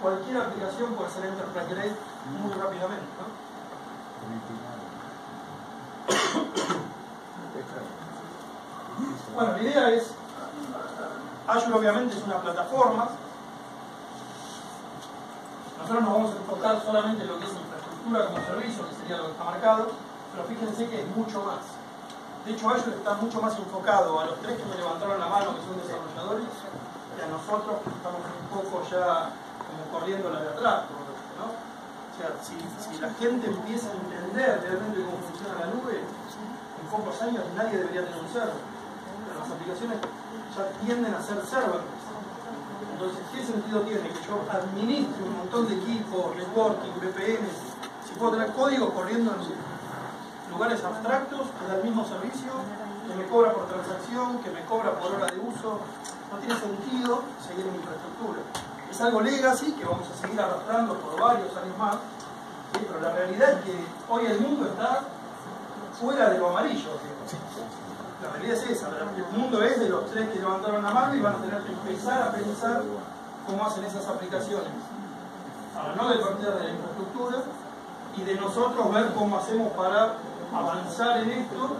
cualquier aplicación puede ser enterprise grade muy rápidamente, ¿no? Bueno, la idea es, Azure obviamente es una plataforma. Nosotros nos vamos a enfocar solamente en lo que es infraestructura como servicio, que sería lo que está marcado, pero fíjense que es mucho más. De hecho, Azure está mucho más enfocado a los tres que me levantaron la mano, que son desarrolladores, que a nosotros que estamos un poco ya como corriendo la de atrás, ¿no? O sea, si la gente empieza a entender realmente cómo funciona la nube, en pocos años nadie debería tener un server. Pero las aplicaciones ya tienden a ser serverless. Entonces, ¿qué sentido tiene que yo administre un montón de equipos, reporting, VPNs, si puedo tener código corriendo en lugares abstractos que da el mismo servicio, que me cobra por transacción, que me cobra por hora de uso? No tiene sentido seguir en infraestructura. Es algo legacy que vamos a seguir arrastrando por varios años más, ¿sí? Pero la realidad es que hoy el mundo está fuera de lo amarillo. La realidad es esa, el mundo es de los tres que levantaron la mano y van a tener que empezar a pensar cómo hacen esas aplicaciones. Para no depender de la infraestructura y de nosotros ver cómo hacemos para avanzar en esto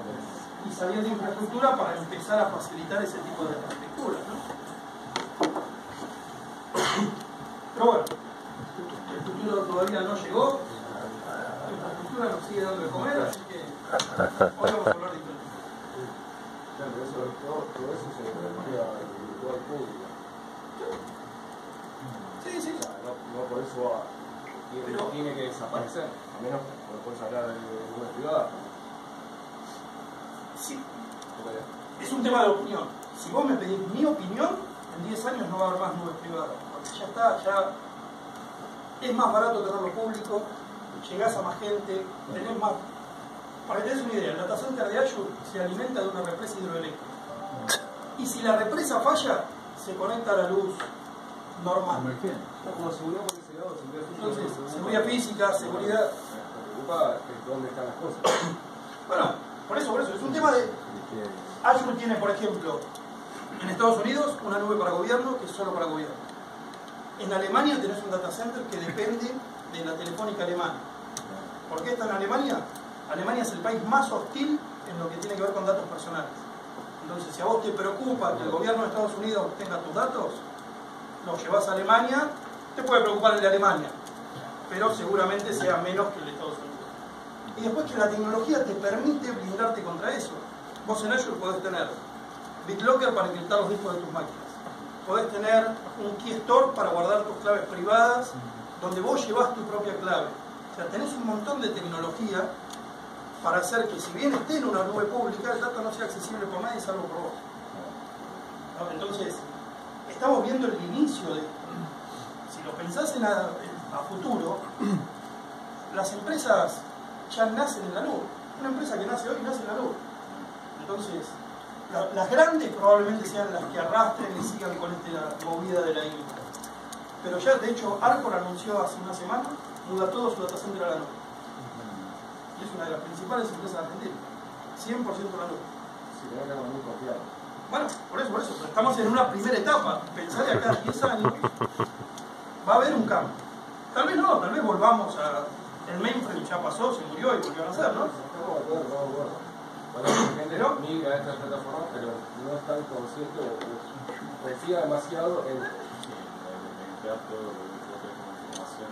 y salir de infraestructura para empezar a facilitar ese tipo de arquitectura, ¿no? Pero bueno, el futuro todavía no llegó, la infraestructura nos sigue dando de comer, así que hoy vamos a hablar de todo eso se refiere al virtual público. Sí. No por eso tiene que desaparecer, a menos que no puedes hablar de nube privada. Sí. Es un tema de opinión. Si vos me pedís mi opinión, en 10 años no va a haber más nubes privadas. Porque ya está, ya es más barato tenerlo público, llegás a más gente, tenés más. Para que te des una idea, el data center de Azure se alimenta de una represa hidroeléctrica. Y si la represa falla, se conecta a la luz normal. Está como seguridad por ese lado, Entonces, seguridad física, seguridad. Me preocupa dónde están las cosas. Bueno, por eso, es un tema de. Azure tiene, por ejemplo, en Estados Unidos una nube para gobierno que es solo para gobierno. En Alemania tenés un data center que depende de la telefónica alemana. ¿Por qué está en Alemania? Alemania es el país más hostil en lo que tiene que ver con datos personales. Entonces, si a vos te preocupa que el gobierno de Estados Unidos tenga tus datos, los llevas a Alemania, te puede preocupar el de Alemania, pero seguramente sea menos que el de Estados Unidos. Y después que la tecnología te permite blindarte contra eso. Vos en Azure podés tener BitLocker para encriptar los discos de tus máquinas. Podés tener un Key Store para guardar tus claves privadas, donde vos llevas tu propia clave. O sea, tenés un montón de tecnología para hacer que, si bien esté en una nube pública, el dato no sea accesible por nadie salvo por vos. ¿No? Entonces, estamos viendo el inicio de. Si lo pensás a futuro, las empresas ya nacen en la nube. Una empresa que nace hoy nace en la nube. Entonces, las grandes probablemente sean las que arrastren y sigan con esta movida de la infra. Pero ya, de hecho, Arcor anunció hace una semana muda todo su data center a la nube. Y es una de las principales empresas argentinas. 100% la nube. Sí, pero era muy confiado. Bueno, por eso. Pero estamos en una primera etapa. Pensar que acá a 10 años va a haber un cambio. Tal vez no, tal vez volvamos a. El mainframe ya pasó, se murió y volvió a nacer, ¿no? Bueno, la gente migra a esta plataforma, pero no es tan consciente o confía demasiado en limpiar todo lo que es información.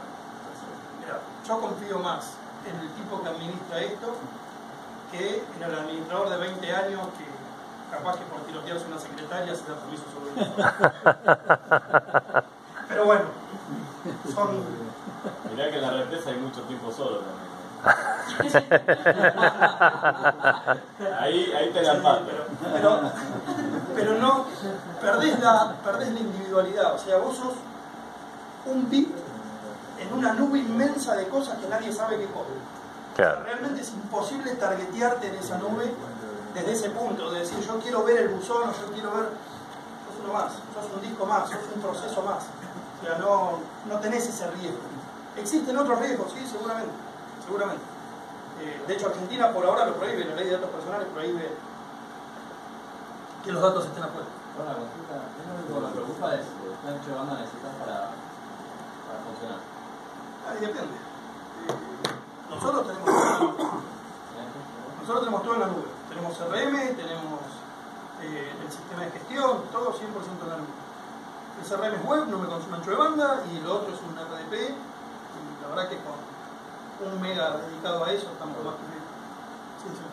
Mira, yo confío más en el tipo que administra esto que en el administrador de 20 años que capaz que por tirotearse una secretaria se da permiso sobre eso. Pero bueno, son. Mirá que en la represa hay mucho tiempo solo también. Ahí te la empato. Pero no, perdés la individualidad. O sea, vos sos un bit en una nube inmensa de cosas que nadie sabe qué cosa. Claro. Realmente es imposible targetearte en esa nube desde ese punto, de decir yo quiero ver el buzón o yo quiero ver. Sos uno más, sos un disco más, sos un proceso más. O sea, no tenés ese riesgo. Existen otros riesgos, sí, seguramente. De hecho, Argentina por ahora lo prohíbe, la ley de datos personales prohíbe que los datos estén afuera. Bueno, la consulta, ¿qué es lo que me preocupa es que están llevando a necesitar para ahí depende. Nosotros tenemos todo en la nube. Tenemos CRM, tenemos el sistema de gestión, todo 100% en la nube. El CRM es web, no me consume ancho de banda, y lo otro es un RDP, y la verdad que con 1 mega dedicado a eso estamos más que bien. Sí, sí.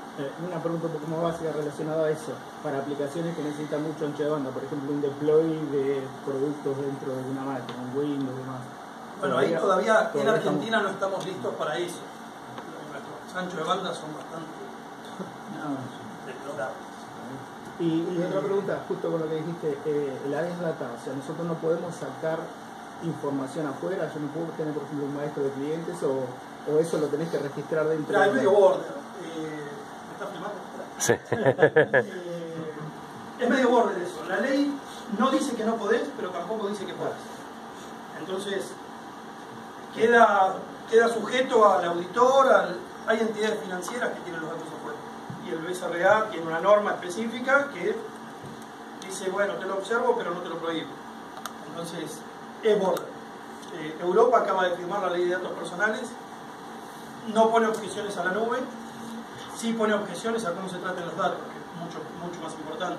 Una pregunta un poco más básica relacionada a eso. Para aplicaciones que necesitan mucho ancho de banda, por ejemplo, un deploy de productos dentro de una máquina, un Windows y demás. Bueno, ahí todavía en Argentina no estamos listos para eso. Nuestros anchos de banda son bastante deplorables. Y otra pregunta, justo con lo que dijiste, el área es data, o sea, nosotros no podemos sacar información afuera, yo no puedo tener, por ejemplo, un maestro de clientes o eso lo tenés que registrar dentro de... Es medio border. ¿Me estás filmando? Sí. Es medio border eso. La ley no dice que no podés, pero tampoco dice que podés. Entonces, queda sujeto al auditor, hay entidades financieras que tienen los datos afuera. Y el BSRA tiene una norma específica que dice, bueno, te lo observo, pero no te lo prohíbo. Entonces, es border. Europa acaba de firmar la ley de datos personales, no pone objeciones a la nube, sí pone objeciones a cómo se traten los datos, que es mucho más importante.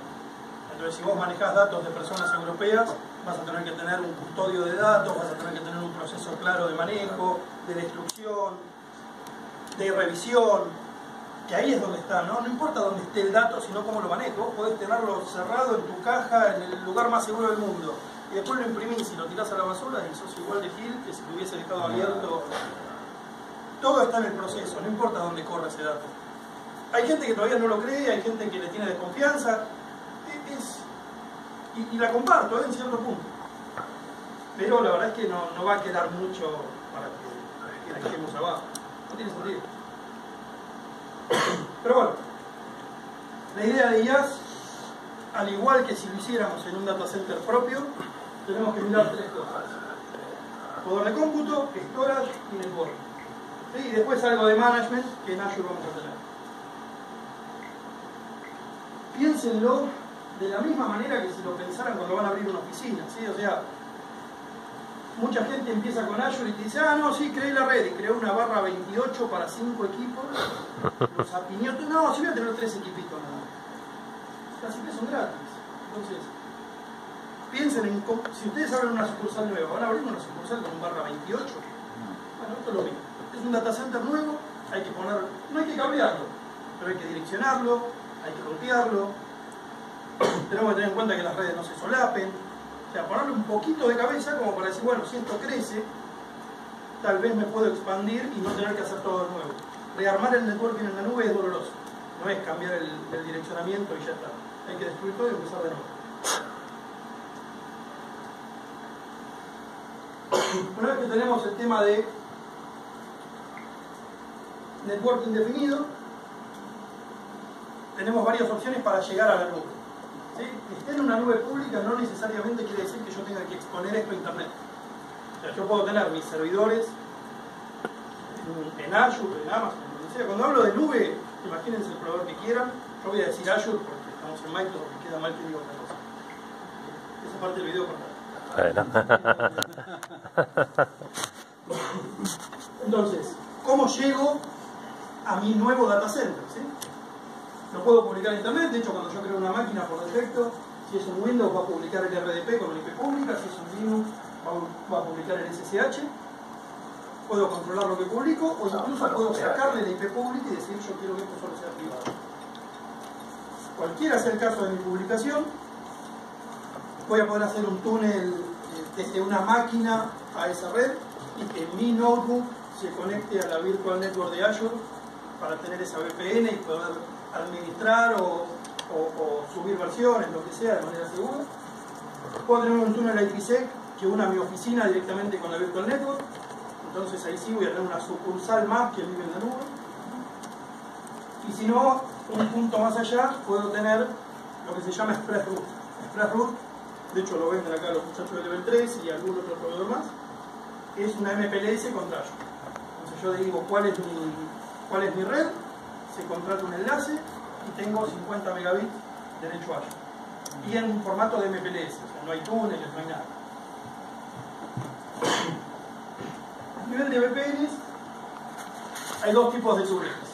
Entonces, si vos manejás datos de personas europeas, vas a tener que tener un custodio de datos, vas a tener que tener un proceso claro de manejo, de destrucción, de revisión, que ahí es donde está, ¿no? No importa dónde esté el dato, sino cómo lo manejo. Vos podés tenerlo cerrado en tu caja, en el lugar más seguro del mundo, y después lo imprimís y lo tirás a la basura y sos igual de gil que si lo hubiese dejado abierto. Todo está en el proceso, no importa dónde corre ese dato. Hay gente que todavía no lo cree, hay gente que le tiene desconfianza, y la comparto en cierto punto. Pero la verdad es que no va a quedar mucho para que la dejemos abajo. No tiene sentido. Pero bueno, la idea de IaaS, al igual que si lo hiciéramos en un data center propio, tenemos que mirar 3 cosas: poder de cómputo, storage y network. ¿Sí? Y después algo de management que en Azure vamos a tener. Piénsenlo de la misma manera que si lo pensaran cuando van a abrir una oficina, ¿sí? O sea, mucha gente empieza con Azure y te dice, no, sí, creé la red y creó una barra 28 para 5 equipos, los apiñó, no, sí voy a tener 3 equipitos nada más. Casi que son gratis. Entonces, piensen en, si ustedes abren una sucursal nueva, ¿van a abrir una sucursal con un barra 28? Bueno, esto es lo mismo. Es un data center nuevo, hay que poner, no hay que cablearlo, pero hay que direccionarlo, hay que rutearlo. Tenemos que tener en cuenta que las redes no se solapen. O sea, ponerle un poquito de cabeza como para decir, bueno, si esto crece, tal vez me puedo expandir y no tener que hacer todo de nuevo. Rearmar el networking en la nube es doloroso. No es cambiar el direccionamiento y ya está. Hay que destruir todo y empezar de nuevo. Una vez que tenemos el tema de networking definido, tenemos varias opciones para llegar a la nube. ¿Sí? Que esté en una nube pública no necesariamente quiere decir que yo tenga que exponer esto a internet. O sea, yo puedo tener mis servidores en Azure, en Amazon, en donde sea. Cuando hablo de nube, imagínense el proveedor que quieran. Yo voy a decir Azure porque estamos en Microsoft, porque queda mal que diga otra cosa. Esa parte del video, por Entonces, ¿cómo llego a mi nuevo data center? ¿Sí? Lo puedo publicar en internet. De hecho, cuando yo creo una máquina por defecto, si es un Windows va a publicar el RDP con una IP pública, si es un Linux va a publicar el SSH. Puedo controlar lo que publico, o incluso puedo sacarle la IP pública y decir yo quiero que esto solo sea privado. Cualquiera sea el caso de mi publicación, voy a poder hacer un túnel desde una máquina a esa red y que mi notebook se conecte a la Virtual Network de Azure para tener esa VPN y poder administrar o subir versiones, lo que sea, de manera segura. Puedo tener un túnel IPsec que una mi oficina directamente con la Virtual Network. Entonces ahí sí voy a tener una sucursal más que vive en la nube. Y si no, un punto más allá, puedo tener lo que se llama ExpressRoute. ExpressRoute, de hecho lo venden acá los muchachos de Level 3 y algún otro proveedor más, es una MPLS contra Azure. Entonces yo digo cuál es mi red, se contrata un enlace y tengo 50 megabits derecho a Azure. Y en un formato de MPLS, o sea, no hay túneles, no hay nada. nivel de VPNs hay dos tipos de turretes.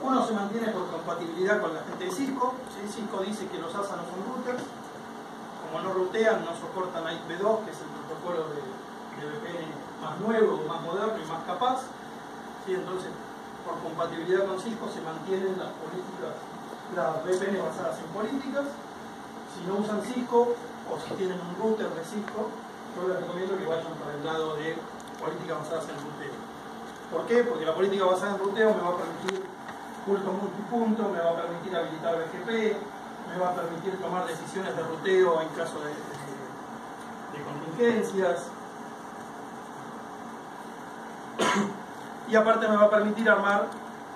Uno se mantiene por compatibilidad con la gente de Cisco. ¿Sí? Cisco dice que los ASA no son routers. Como no rutean, no soportan IP2, que es el protocolo de VPN más nuevo, más moderno y más capaz. ¿Sí? Entonces, por compatibilidad con Cisco se mantienen las políticas, las VPN basadas en políticas. Si no usan Cisco o si tienen un router de Cisco, yo les recomiendo que vayan para el lado de políticas basadas en ruteo. ¿Por qué? Porque la política basada en ruteo me va a permitir culto multipunto, me va a permitir habilitar BGP, me va a permitir tomar decisiones de ruteo en caso de contingencias. Y aparte me va a permitir armar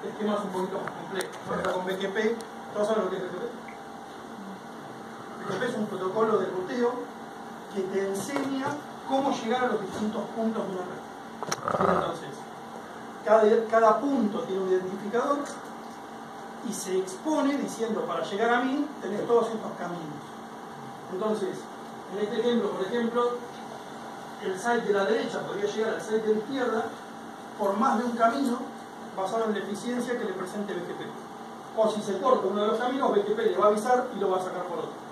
esquemas un poquito más complejos. Ahora con BGP, ¿todos saben lo que es BGP? BGP es un protocolo de ruteo que te enseña cómo llegar a los distintos puntos de una red. Entonces, cada punto tiene un identificador y se expone diciendo, para llegar a mí tenés todos estos caminos. Entonces, en este ejemplo, por ejemplo, el site de la derecha podría llegar al site de la izquierda por más de un camino basado en la eficiencia que le presente BGP. O si se corta uno de los caminos, BGP le va a avisar y lo va a sacar por otro.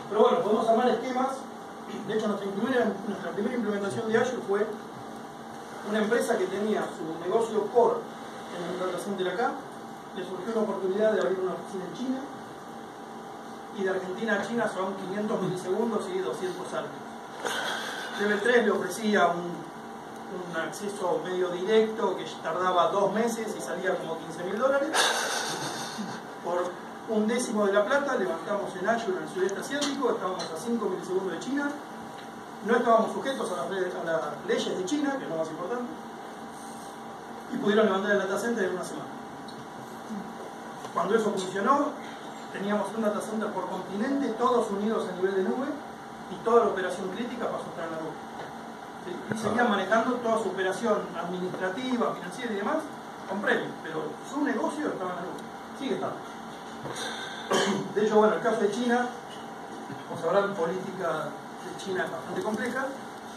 Pero bueno, podemos armar esquemas. De hecho, nuestra primera implementación de Azure fue una empresa que tenía su negocio core en el data center acá. Le surgió una oportunidad de abrir una oficina en China. Y de Argentina a China son 500 milisegundos y 200 altos. TV3 le ofrecía un acceso medio directo que tardaba 2 meses y salía como $15.000. Por un décimo de la plata levantamos en Azure en el sudeste asiático, estábamos a 5 milisegundos de China, no estábamos sujetos a las leyes de China, que es lo más importante, y pudieron levantar el data center en una semana. Cuando eso funcionó, teníamos un data center por continente, todos unidos a nivel de nube, y toda la operación crítica pasó a estar en la nube. ¿Sí? Y seguían manejando toda su operación administrativa, financiera y demás con premio, pero su negocio estaba en la nube. Sigue estando. De hecho, bueno, el caso de China, como sabrán, política de China es bastante compleja.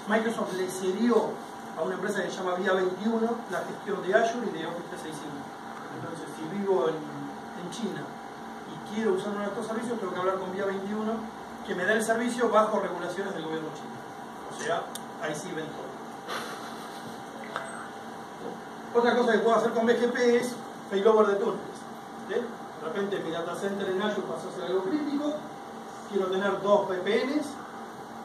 Microsoft le cedió a una empresa que se llama Vía 21 la gestión de Azure y de Office 365. Entonces, si vivo en China y quiero usar uno de estos servicios, tengo que hablar con Vía 21, que me da el servicio bajo regulaciones del gobierno chino. O sea, ahí sí ven todo. Otra cosa que puedo hacer con BGP es failover de túneles. ¿Sí? De repente mi data center en Azure pasó a ser algo crítico, quiero tener 2 VPNs,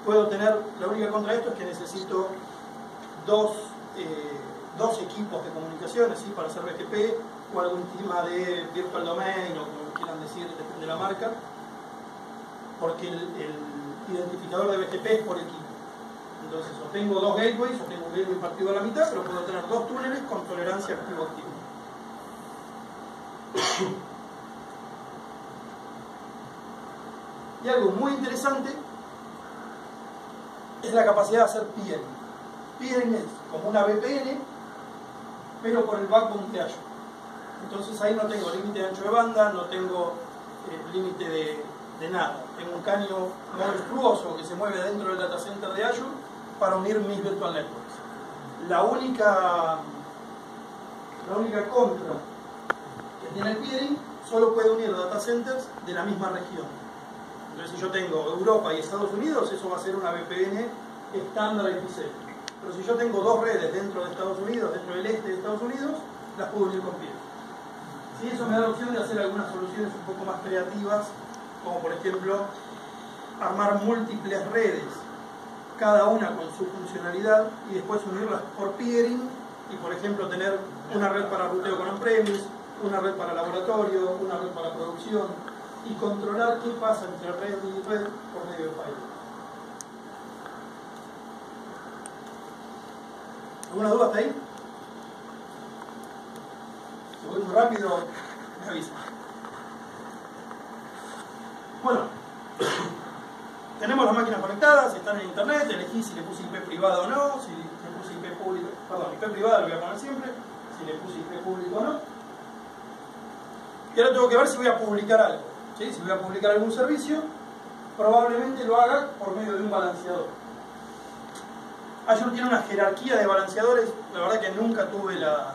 puedo tener, la única contra esto es que necesito dos equipos de comunicaciones, ¿sí? Para hacer BGP o algún tema de virtual domain o como quieran decir, depende de la marca, porque el identificador de BGP es por equipo. Entonces, o tengo 2 gateways o tengo un gateway partido a la mitad, pero puedo tener 2 túneles con tolerancia activo-activo. Y algo muy interesante es la capacidad de hacer peering. Peering es como una VPN, pero por el backbone de Azure. Entonces ahí no tengo límite de ancho de banda, no tengo límite de nada. Tengo un caño monstruoso que se mueve dentro del data center de Azure para unir mis virtual networks. La única contra que tiene el peering, solo puede unir data centers de la misma región. Entonces, si yo tengo Europa y Estados Unidos, eso va a ser una VPN estándar IPsec. Pero si yo tengo 2 redes dentro de Estados Unidos, dentro del este de Estados Unidos, las puedo unir con peering. Sí, eso me da la opción de hacer algunas soluciones un poco más creativas, como por ejemplo armar múltiples redes, cada una con su funcionalidad, y después unirlas por peering, y por ejemplo tener una red para ruteo con on-premise, una red para laboratorio, una red para producción, y controlar qué pasa entre red y red por medio de firewall. ¿Alguna duda hasta ahí? Si voy muy rápido, me avisa. Bueno, tenemos las máquinas conectadas, están en internet, elegí si le puse IP privada o no, si le puse IP público, perdón, IP privada lo voy a poner siempre, si le puse IP público o no. Y ahora tengo que ver si voy a publicar algo. ¿Sí? Si voy a publicar algún servicio, probablemente lo haga por medio de un balanceador. Azure tiene una jerarquía de balanceadores, la verdad que nunca tuve la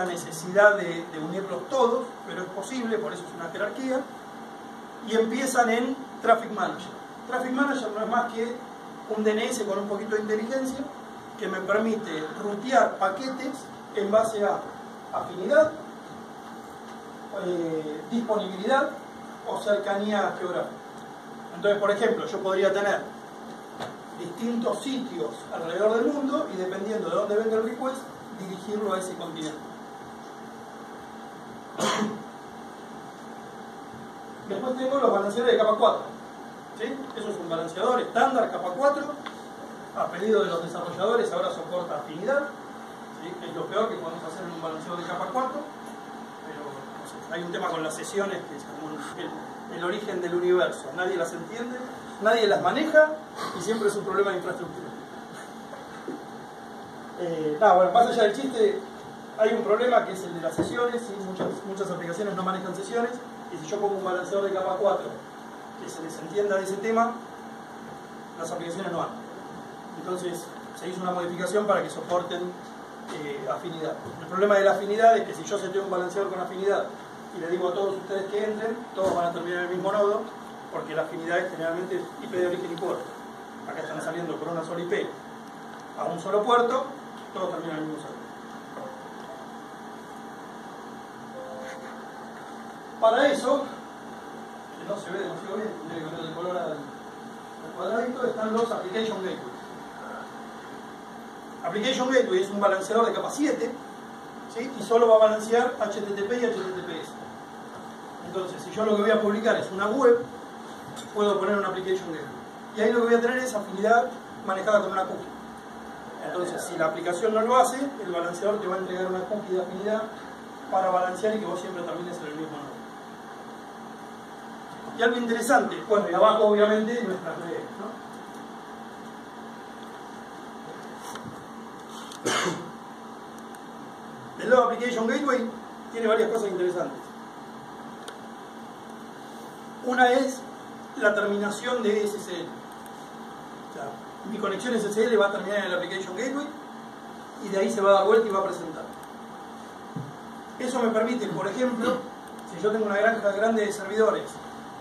necesidad de unirlos todos, pero es posible, por eso es una jerarquía, y empiezan en Traffic Manager. Traffic Manager no es más que un DNS con un poquito de inteligencia que me permite rutear paquetes en base a afinidad, disponibilidad o cercanía geográfica. Entonces, por ejemplo, yo podría tener distintos sitios alrededor del mundo y dependiendo de dónde venga el request, dirigirlo a ese continente. Después tengo los balanceadores de capa 4. ¿Sí? Eso es un balanceador estándar capa 4. A pedido de los desarrolladores ahora soporta afinidad. ¿Sí? Es lo peor que podemos hacer en un balanceador de capa 4. Pero no sé, hay un tema con las sesiones que es como el origen del universo. Nadie las entiende, nadie las maneja y siempre es un problema de infraestructura. Bueno, más allá del chiste, hay un problema que es el de las sesiones. ¿Sí? Muchas aplicaciones no manejan sesiones. Y si yo pongo un balanceador de capa 4 que se desentienda de ese tema, las aplicaciones no van. Entonces se hizo una modificación para que soporten afinidad. El problema de la afinidad es que si yo seteo un balanceador con afinidad y le digo a todos ustedes que entren, todos van a terminar en el mismo nodo, porque la afinidad es generalmente IP de origen y puerto. Acá están saliendo por una sola IP a un solo puerto, todos terminan en el mismo server. Para eso, que no se ve demasiado bien, tiene que cambiar de color al cuadradito, están los Application Gateway. Application Gateway es un balanceador de capa 7, ¿sí? Y solo va a balancear HTTP y HTTPS. Entonces, si yo lo que voy a publicar es una web, puedo poner un Application Gateway. Y ahí lo que voy a tener es afinidad manejada con una cookie. Entonces, si la aplicación no lo hace, el balanceador te va a entregar una cookie de afinidad para balancear y que vos siempre termines en el mismo nodo. Y algo interesante, bueno, y abajo obviamente nuestras redes, ¿no? El lado Application Gateway tiene varias cosas interesantes. Una es la terminación de SSL. O sea, mi conexión SSL va a terminar en el Application Gateway y de ahí se va a dar vuelta y va a presentar. Eso me permite, por ejemplo, si yo tengo una granja grande de servidores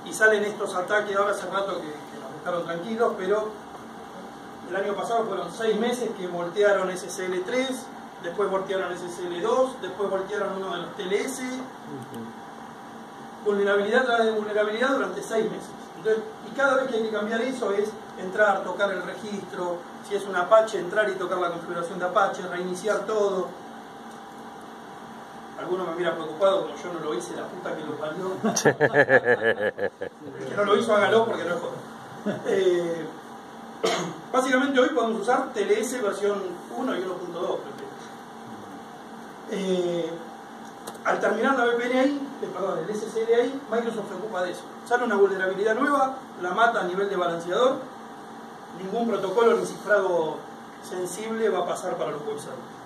y salen estos ataques, ahora hace rato que nos dejaron tranquilos, pero el año pasado fueron 6 meses que voltearon SSL 3, después voltearon SSL 2, después voltearon uno de los TLS, vulnerabilidad tras vulnerabilidad durante 6 meses. Entonces, y cada vez que hay que cambiar eso es entrar, tocar el registro, si es un Apache, entrar y tocar la configuración de Apache, reiniciar todo. Alguno me hubiera preocupado como yo no lo hice, la puta que lo parió. El que no lo hizo, hágalo porque no es joder. Básicamente hoy podemos usar TLS versión 1 y 1.2. Al terminar la VPN ahí, perdón, el SSL ahí, Microsoft se ocupa de eso. Sale una vulnerabilidad nueva, la mata a nivel de balanceador, ningún protocolo ni cifrado sensible va a pasar para los web servers.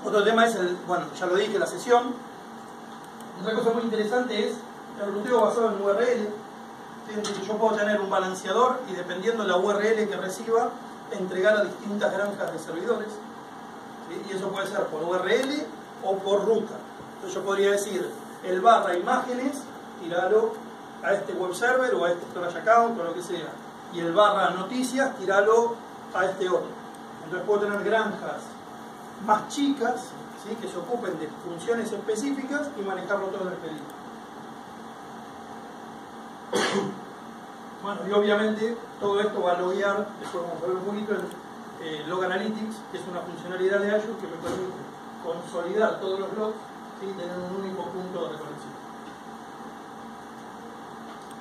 Otro tema es bueno, ya lo dije, la sesión. Otra cosa muy interesante es el ruteo basado en URL. ¿Sí? Yo puedo tener un balanceador y dependiendo de la URL que reciba, entregar a distintas granjas de servidores. ¿Sí? Y eso puede ser por URL o por ruta. Entonces yo podría decir, el barra imágenes, tirarlo a este web server o a este storage account o lo que sea. Y el barra noticias, tirarlo a este otro. Entonces puedo tener granjas más chicas, ¿sí? Que se ocupen de funciones específicas y manejarlo todo en el pedido. Bueno, y obviamente todo esto va a loguear, después vamos a ver un poquito en Log Analytics, que es una funcionalidad de Azure que me permite consolidar todos los logs y tener un único punto de reconexión.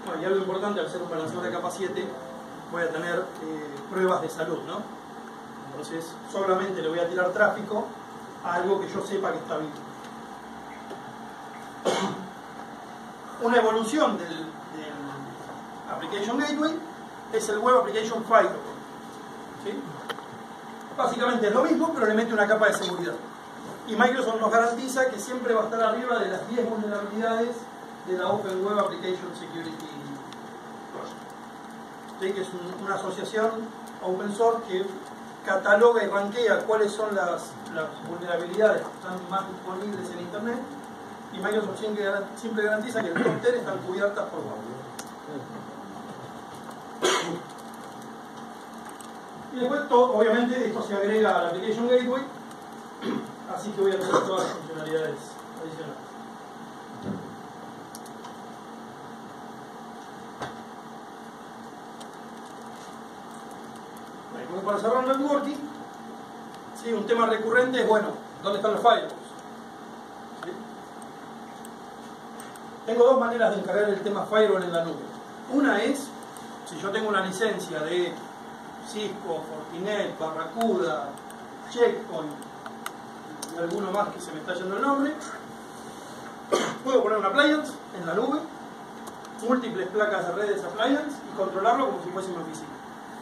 Bueno, y algo importante, al ser un balanceador de capa 7, voy a tener pruebas de salud, ¿no? Entonces solamente le voy a tirar tráfico a algo que yo sepa que está vivo. Una evolución del Application Gateway es el Web Application Firewall. ¿Sí? Básicamente es lo mismo, pero le mete una capa de seguridad. Y Microsoft nos garantiza que siempre va a estar arriba de las 10 vulnerabilidades de la Open Web Application Security Project. ¿sí? Que es una asociación open source que cataloga y rankea cuáles son las vulnerabilidades que están más disponibles en Internet, y Microsoft siempre garantiza que el top 10 están cubiertas por WAF. Y después, obviamente, esto se agrega al Application Gateway, así que voy a tener todas las funcionalidades adicionales. Como para cerrar el networking, ¿sí? Un tema recurrente es, bueno, ¿dónde están los firewalls? ¿Sí? Tengo dos maneras de encargar el tema firewall en la nube. Una es, si yo tengo una licencia de Cisco, Fortinet, Barracuda, Checkpoint y alguno más que se me está yendo el nombre, puedo poner un appliance en la nube, múltiples placas de redes appliance y controlarlo como si fuese mi oficina.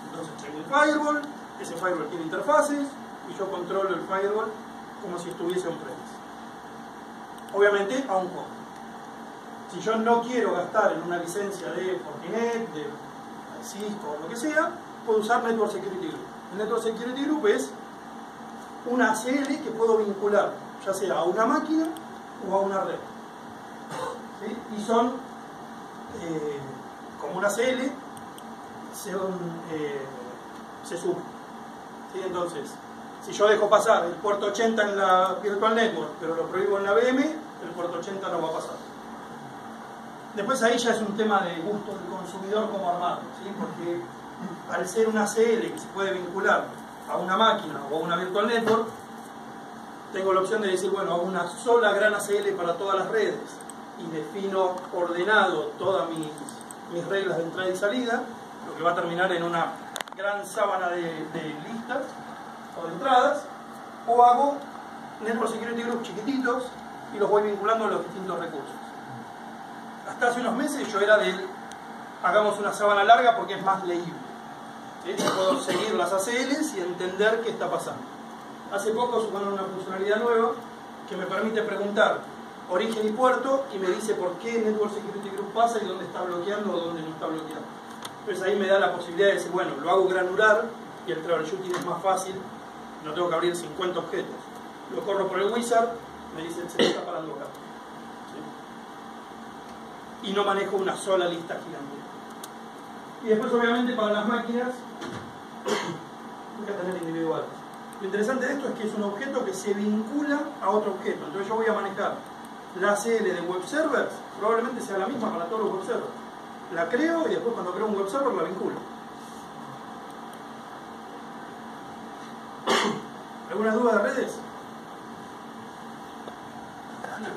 Entonces tengo un firewall, ese firewall tiene interfaces y yo controlo el firewall como si estuviese on-premise. Obviamente a un costo. Si yo no quiero gastar en una licencia de Fortinet, de Cisco o lo que sea, puedo usar Network Security Group. El Network Security Group es una ACL que puedo vincular ya sea a una máquina o a una red. ¿Sí? Y son como una ACL se suman. ¿Sí? Entonces, si yo dejo pasar el puerto 80 en la Virtual Network, pero lo prohíbo en la VM, el puerto 80 no va a pasar. Después ahí ya es un tema de gusto del consumidor como armarlo, ¿sí? Porque al ser una ACL que se puede vincular a una máquina o a una Virtual Network, tengo la opción de decir, bueno, hago una sola gran ACL para todas las redes y defino ordenado todas mis reglas de entrada y salida, lo que va a terminar en una gran sábana de listas o de entradas, o hago Network Security Group chiquititos y los voy vinculando a los distintos recursos. Hasta hace unos meses yo era del hagamos una sábana larga porque es más leíble. ¿Sí? Yo puedo seguir las ACLs y entender qué está pasando. Hace poco sumaron una funcionalidad nueva que me permite preguntar origen y puerto y me dice por qué Network Security Group pasa y dónde está bloqueando o dónde no está bloqueando. Entonces ahí me da la posibilidad de decir, bueno, lo hago granular y el troubleshooting es más fácil, no tengo que abrir 50 objetos. Lo corro por el wizard, me dice se me está parando acá. ¿Sí? Y no manejo una sola lista gigante. Y después obviamente para las máquinas voy a tener individuales. Lo interesante de esto es que es un objeto que se vincula a otro objeto. Entonces yo voy a manejar la ACL de web servers, probablemente sea la misma para todos los web servers. La creo y después cuando creo un web server la vinculo. ¿Alguna duda de redes?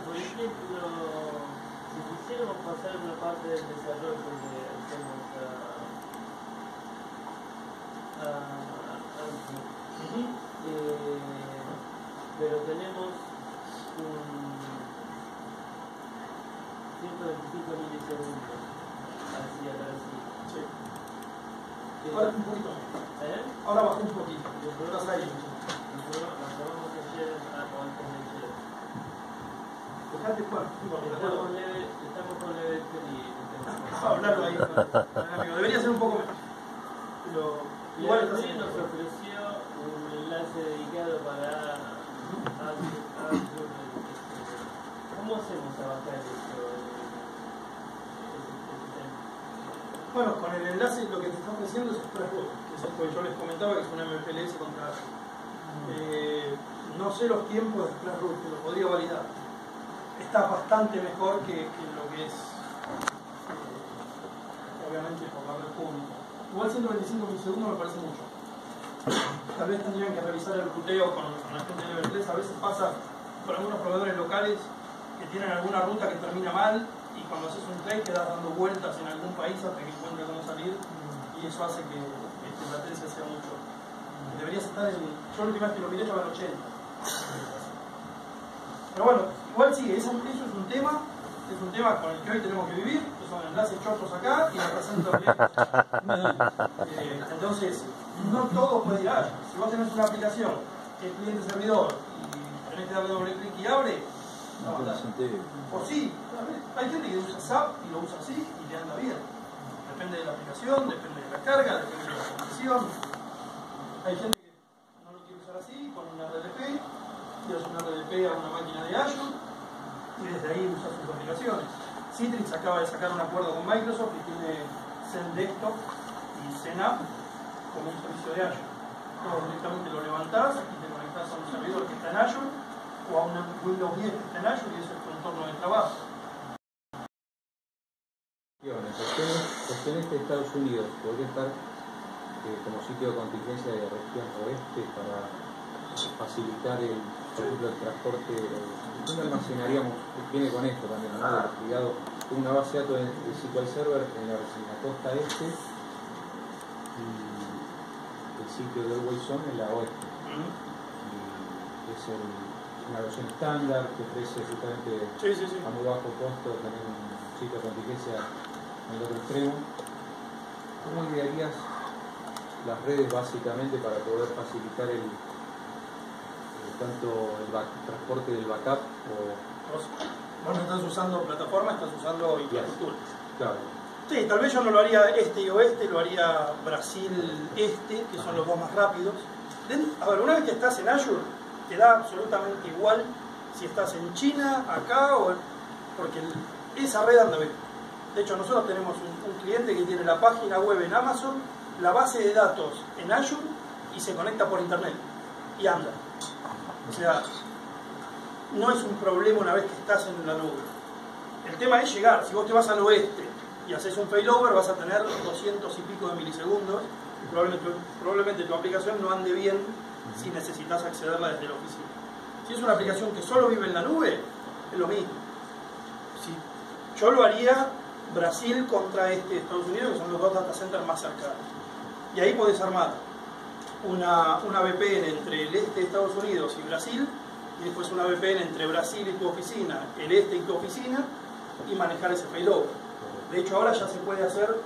Por ejemplo, si quisiéramos pasar una parte del desarrollo de hacemos pero tenemos un 125 milisegundos hacia la velocidad. Sí. Ahora un poquito. Ahora bajó un poquito. Estás ahí. Nosotros acabamos ayer antes de ayer. Dejate cuál. Estamos con level 3. Hablarlo ahí con el amigo. Debería ser un poco menos. Pero igual nos ofreció un enlace dedicado para ¿cómo hacemos a bajar esto? Bueno, con el enlace lo que te está ofreciendo es Expressroot, que es el que yo les comentaba que es una MPLS contra no sé los tiempos de Expressroot, pero podría validar. Está bastante mejor que lo que es obviamente por la red pública. Igual 125 milisegundos me parece mucho. Tal vez tendrían que revisar el ruteo con la gente de Level 3. A veces pasa con algunos proveedores locales que tienen alguna ruta que termina mal y cuando haces un trade quedas dando vueltas en algún país hasta que encuentres cómo salir y eso hace que la latencia sea mucho. Deberías estar en... Yo la última vez que lo miré estaba en 80. Pero bueno, igual sí, eso es un tema con el que hoy tenemos que vivir, que son enlaces chotos acá y representan entonces, no todo puede ir a Azure. Si vos tenés una aplicación que es cliente-servidor y tenés que darle doble clic y abre, no va a andar. O sí, hay gente que usa SAP y lo usa así y le anda bien. Depende depende de la aplicación, depende de la carga, depende de la conexión. Hay gente que no lo quiere usar así, con una RDP, tiras una RDP a una máquina de Azure y desde ahí usa sus aplicaciones. Citrix acaba de sacar un acuerdo con Microsoft y tiene Zen Desktop y Zen App como un servicio de Azure. Todo directamente lo levantás y te conectás a un servidor que está en Azure o a una Windows 10 que está en Azure y ese es tu entorno de trabajo. Cuestiones de Estados Unidos podría estar como sitio de contingencia de región oeste para facilitar por ejemplo, el transporte. ¿Dónde almacenaríamos? Viene con esto también, ¿no? De los cuidados. Una base de datos de SQL Server en la costa este y el sitio de Always On en la oeste. Y es una versión estándar que ofrece justamente a muy bajo costo también un sitio de contingencia en el otro extremo. ¿Cómo idearías las redes básicamente para poder facilitar tanto el transporte del backup o... Vos no estás usando plataforma, estás usando infraestructura. Claro. Sí, tal vez yo no lo haría este y oeste, lo haría Brasil este, que son los dos más rápidos. A ver, una vez que estás en Azure, te da absolutamente igual si estás en China, acá o... porque esa red anda bien. De hecho, nosotros tenemos un cliente que tiene la página web en Amazon, la base de datos en Azure y se conecta por internet y anda. O sea, no es un problema una vez que estás en la nube. El tema es llegar. Si vos te vas al oeste y haces un failover, vas a tener 200 y pico de milisegundos y probablemente tu aplicación no ande bien si necesitas accederla desde la oficina. Si es una aplicación que solo vive en la nube, es lo mismo. Si yo lo haría Brasil contra Estados Unidos, que son los dos data centers más cercanos. Y ahí podés armar una VPN entre el este de Estados Unidos y Brasil, y después una VPN entre Brasil y tu oficina, el este y tu oficina, y manejar ese failover. De hecho, ahora ya se puede hacer,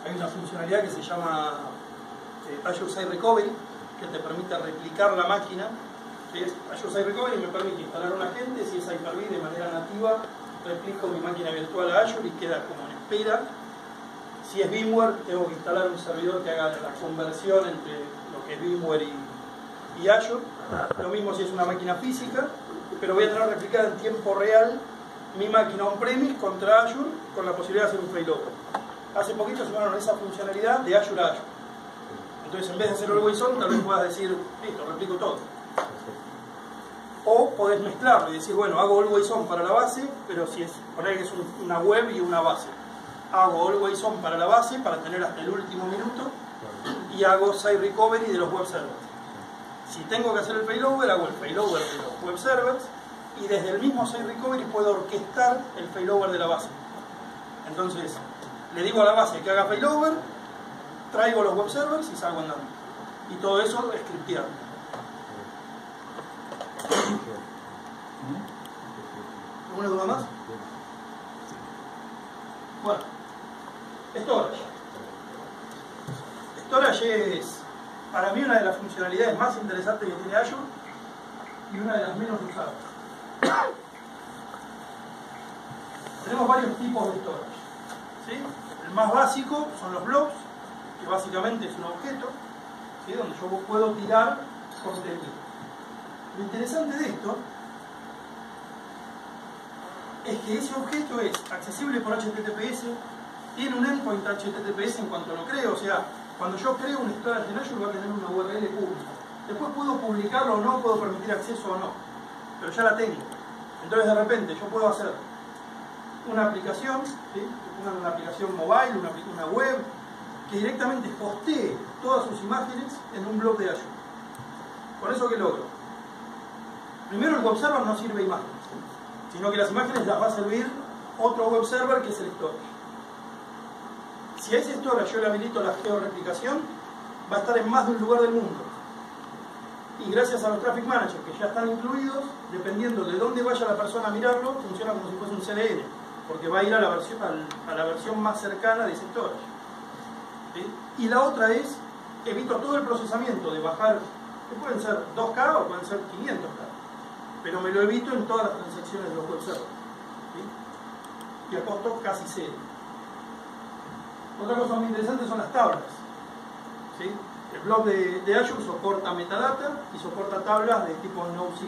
hay una funcionalidad que se llama Azure Site Recovery, que te permite replicar la máquina. Azure Site Recovery me permite instalar un agente, si es Hyper-V de manera nativa, replico mi máquina virtual a Azure y queda como en espera. Si es VMware, tengo que instalar un servidor que haga la conversión entre lo que es VMware y Azure. Lo mismo si es una máquina física, pero voy a tener replicada en tiempo real mi máquina on-premise contra Azure con la posibilidad de hacer un failover. Hace poquito sumaron esa funcionalidad de Azure a Azure. Entonces, en vez de hacer Always On, tal vez puedas decir, listo, replico todo. O podés mezclarlo y decir, bueno, hago Always On para la base, pero si es, poner que es una web y una base. Hago Always On para la base, para tener hasta el último minuto, y hago Site Recovery de los web servers. Si tengo que hacer el failover, hago el failover de los web servers, y desde el mismo Site Recovery puedo orquestar el failover de la base. Entonces, le digo a la base que haga failover, traigo los web servers y salgo andando. Y todo eso es scripteado. ¿Alguna duda más? Bueno, Storage. Storage es, para mí, una de las funcionalidades más interesantes que tiene Azure y una de las menos usadas. Tenemos varios tipos de storage, ¿sí? El más básico son los blobs, que básicamente es un objeto, ¿sí? Donde yo puedo tirar contenido. Lo interesante de esto es que ese objeto es accesible por HTTPS, tiene un endpoint HTTPS en cuanto lo creo, o sea, cuando yo creo un storage en Azure va a tener una URL pública. Después puedo publicarlo o no, puedo permitir acceso o no, pero ya la tengo. Entonces de repente yo puedo hacer una aplicación, ¿sí? Una aplicación mobile, una web, que directamente postee todas sus imágenes en un blog de Azure. ¿Con eso qué logro? Primero, el web server no sirve imágenes, sino que las imágenes las va a servir otro web server que es el storage. Si a ese storage yo le habilito la georreplicación, va a estar en más de un lugar del mundo. Y gracias a los traffic managers que ya están incluidos, dependiendo de dónde vaya la persona a mirarlo, funciona como si fuese un CDN, porque va a ir a la versión más cercana de ese storage. ¿Sí? Y la otra es, evito todo el procesamiento de bajar, que pueden ser 2K o pueden ser 500K, pero me lo evito en todas las transacciones de los web servers, ¿sí? Y a costo casi cero. Otra cosa muy interesante son las tablas. ¿Sí? El blog de Azure soporta metadata y soporta tablas de tipo NoSQL.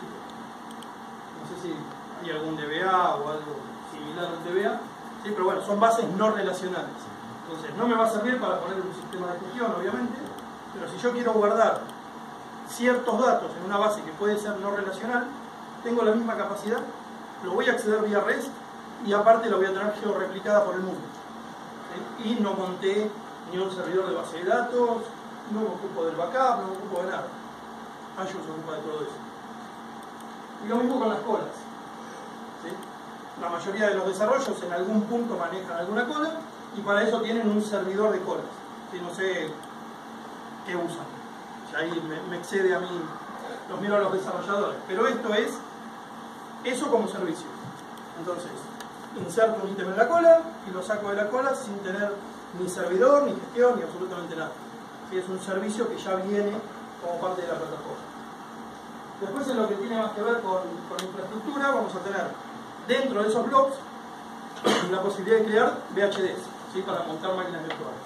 No sé si hay algún DBA o algo similar al DBA, ¿sí? Pero bueno, son bases no relacionales. Entonces, no me va a servir para poner un sistema de gestión, obviamente, pero si yo quiero guardar ciertos datos en una base que puede ser no relacional, tengo la misma capacidad, lo voy a acceder vía REST y aparte lo voy a tener georreplicada por el mundo. ¿Sí? Y no monté ni un servidor de base de datos, no me ocupo del backup, no me ocupo de nada. Azure se ocupa de todo eso. Y lo mismo con las colas. ¿Sí? La mayoría de los desarrollos en algún punto manejan alguna cola y para eso tienen un servidor de colas. ¿Sí? No sé qué usan. Ya ahí me excede a mí, los miro a los desarrolladores. Pero esto es eso como servicio. Entonces, inserto un ítem en la cola y lo saco de la cola sin tener ni servidor, ni gestión, ni absolutamente nada. ¿Sí? Es un servicio que ya viene como parte de la plataforma. Después, en lo que tiene más que ver con infraestructura, vamos a tener dentro de esos blogs la posibilidad de crear VHDs, ¿sí? Para montar máquinas virtuales.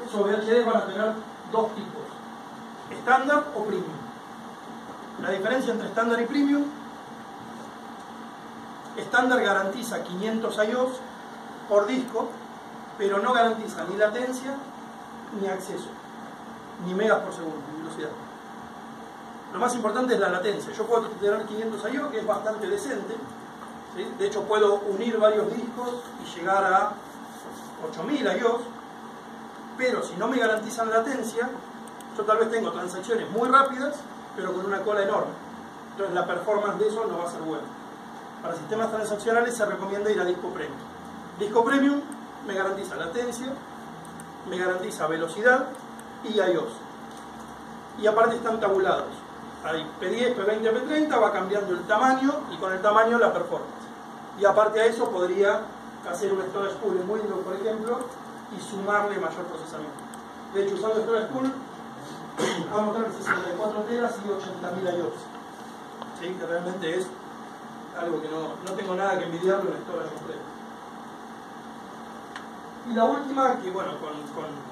Esos VHDs van a tener dos tipos: estándar o premium. La diferencia entre estándar y premium: estándar garantiza 500 IOs por disco, pero no garantiza ni latencia, ni acceso, ni megas por segundo, ni velocidad. Lo más importante es la latencia. Yo puedo tener 500 IO, que es bastante decente, ¿sí? De hecho, puedo unir varios discos y llegar a 8000 IOs, pero si no me garantizan latencia, yo tal vez tengo transacciones muy rápidas, pero con una cola enorme. Entonces la performance de eso no va a ser buena. Para sistemas transaccionales se recomienda ir a disco premium. Disco premium me garantiza latencia, me garantiza velocidad y IOs. Y aparte están tabulados. Hay P10, P20, P30, va cambiando el tamaño y con el tamaño la performance. Y aparte a eso podría hacer un storage pool en Windows, por ejemplo, y sumarle mayor procesamiento. De hecho, usando storage pool, vamos a tener 64 teras y 80.000 IOs. ¿Sí? Que realmente es algo que no tengo nada que envidiarle en storage completo. Y la última, que bueno, con el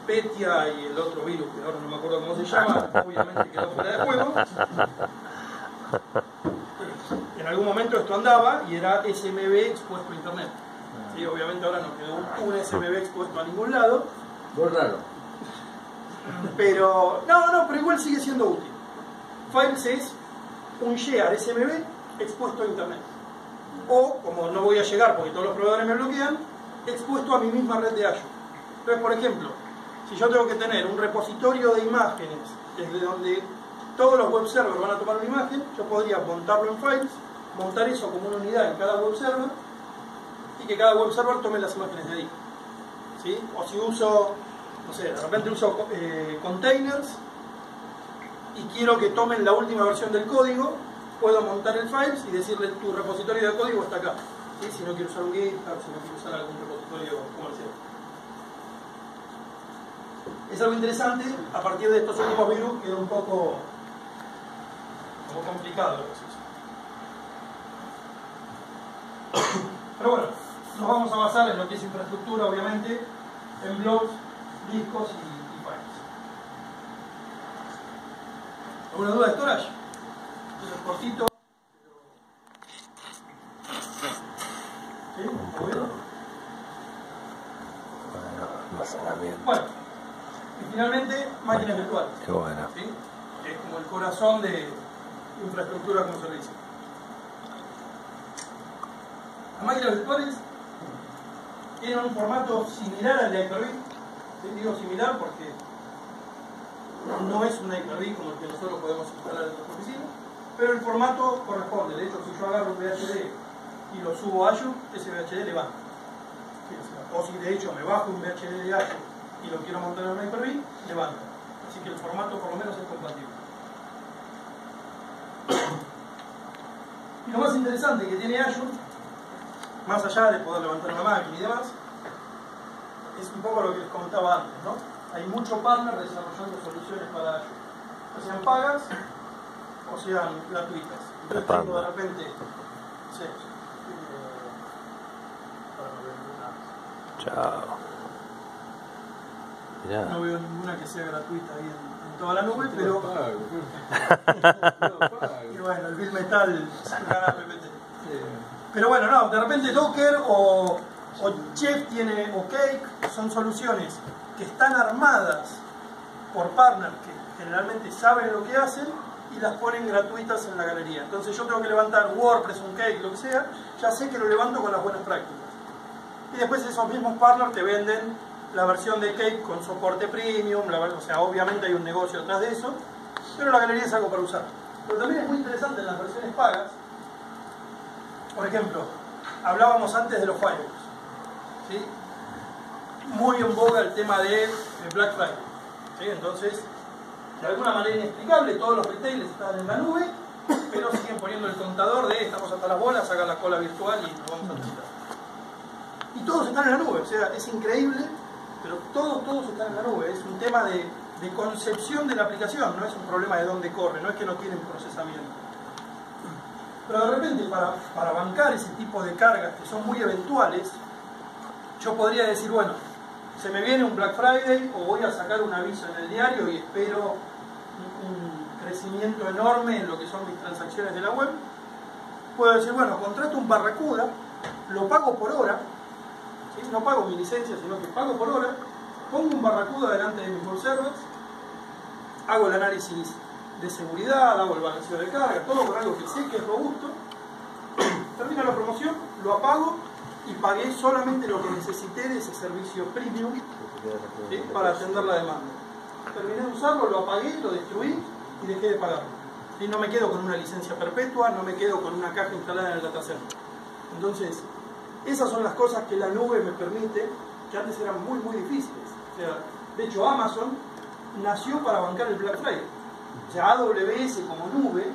Petya y el otro virus, que ahora no me acuerdo cómo se llama, obviamente quedó fuera de juego. En algún momento esto andaba y era SMB expuesto a internet. Sí, obviamente ahora no quedó un SMB expuesto a ningún lado. Muy raro. Pero, pero igual sigue siendo útil. Files es un share SMB expuesto a internet. O, como no voy a llegar porque todos los proveedores me bloquean, expuesto a mi misma red de Azure. Entonces, por ejemplo, si yo tengo que tener un repositorio de imágenes desde donde todos los web servers van a tomar una imagen, yo podría montarlo en Files, montar eso como una unidad en cada web server y que cada web server tome las imágenes de ahí. ¿Sí? O si uso, no sé, de repente uso containers y quiero que tomen la última versión del código, puedo montar el Files y decirle tu repositorio de código está acá. ¿Sí? Si no quiero usar un GitHub, si no quiero usar algún repositorio comercial. Es algo interesante, a partir de estos últimos virus queda un poco complicado lo que se usa. Pero bueno, nos vamos a basar en lo que es infraestructura, obviamente, en blogs, discos y files. ¿Alguna duda de storage? Entonces, cortito. ¿Sí? ¿Está bien? Bueno, y finalmente, máquinas virtuales. Qué bueno. ¿Sí? Que es como el corazón de infraestructura como servicio. Las máquinas virtuales tienen un formato similar al de Hyper-V. ¿Sí? Digo similar porque no es un Hyper-V como el que nosotros podemos instalar en nuestra oficina, pero el formato corresponde. De hecho, si yo agarro un VHD y lo subo a Azure, ese VHD levanta. ¿Sí? O si de hecho me bajo un VHD de Azure y lo quiero montar en un Hyper-V, levanta. Así que el formato por lo menos es compatible. Y lo más interesante que tiene Azure, más allá de poder levantar una máquina y demás, es un poco lo que les comentaba antes, ¿no? Hay muchos partners desarrollando soluciones para Azure, o sean pagas o sean gratuitas. Entonces tengo de repente, no sé, Chao. Mirá. No veo ninguna que sea gratuita ahí en toda la nube, pero... Y bueno, el Bill Metal gana PPT. Pero bueno, no, de repente Docker o Chef tiene, o Cake, son soluciones que están armadas por partners que generalmente saben lo que hacen y las ponen gratuitas en la galería. Entonces yo tengo que levantar WordPress, un Cake, lo que sea, ya sé que lo levanto con las buenas prácticas. Y después esos mismos partners te venden la versión de Cake con soporte premium, o sea, obviamente hay un negocio detrás de eso, pero la galería es algo para usar. Pero también es muy interesante en las versiones pagas. Por ejemplo, hablábamos antes de los firewalls, ¿sí? Muy en boga el tema de Black Friday, ¿sí? Entonces, de alguna manera inexplicable, todos los retailers están en la nube, pero siguen poniendo el contador de estamos hasta las bolas, hagan la cola virtual y nos vamos a necesitar. Y todos están en la nube, o sea, es increíble, pero todos están en la nube. Es un tema de concepción de la aplicación, no es un problema de dónde corre, no es que no tienen procesamiento. Pero de repente, para bancar ese tipo de cargas que son muy eventuales, yo podría decir, bueno, se me viene un Black Friday o voy a sacar un aviso en el diario y espero un crecimiento enorme en lo que son mis transacciones de la web. Puedo decir, bueno, contrato un Barracuda, lo pago por hora, ¿sí? No pago mi licencia, sino que pago por hora, pongo un Barracuda delante de mis web servers, hago el análisis de seguridad, hago el balanceo de carga, todo con algo que sé que es robusto, termina la promoción, lo apago y pagué solamente lo que necesité de ese servicio premium, ¿sí? Para atender la demanda. Terminé de usarlo, lo apagué, lo destruí y dejé de pagarlo. ¿Sí? No me quedo con una licencia perpetua, no me quedo con una caja instalada en el datacenter. Entonces, esas son las cosas que la nube me permite, que antes eran muy difíciles. O sea, de hecho, Amazon nació para bancar el Black Friday. O sea, AWS como nube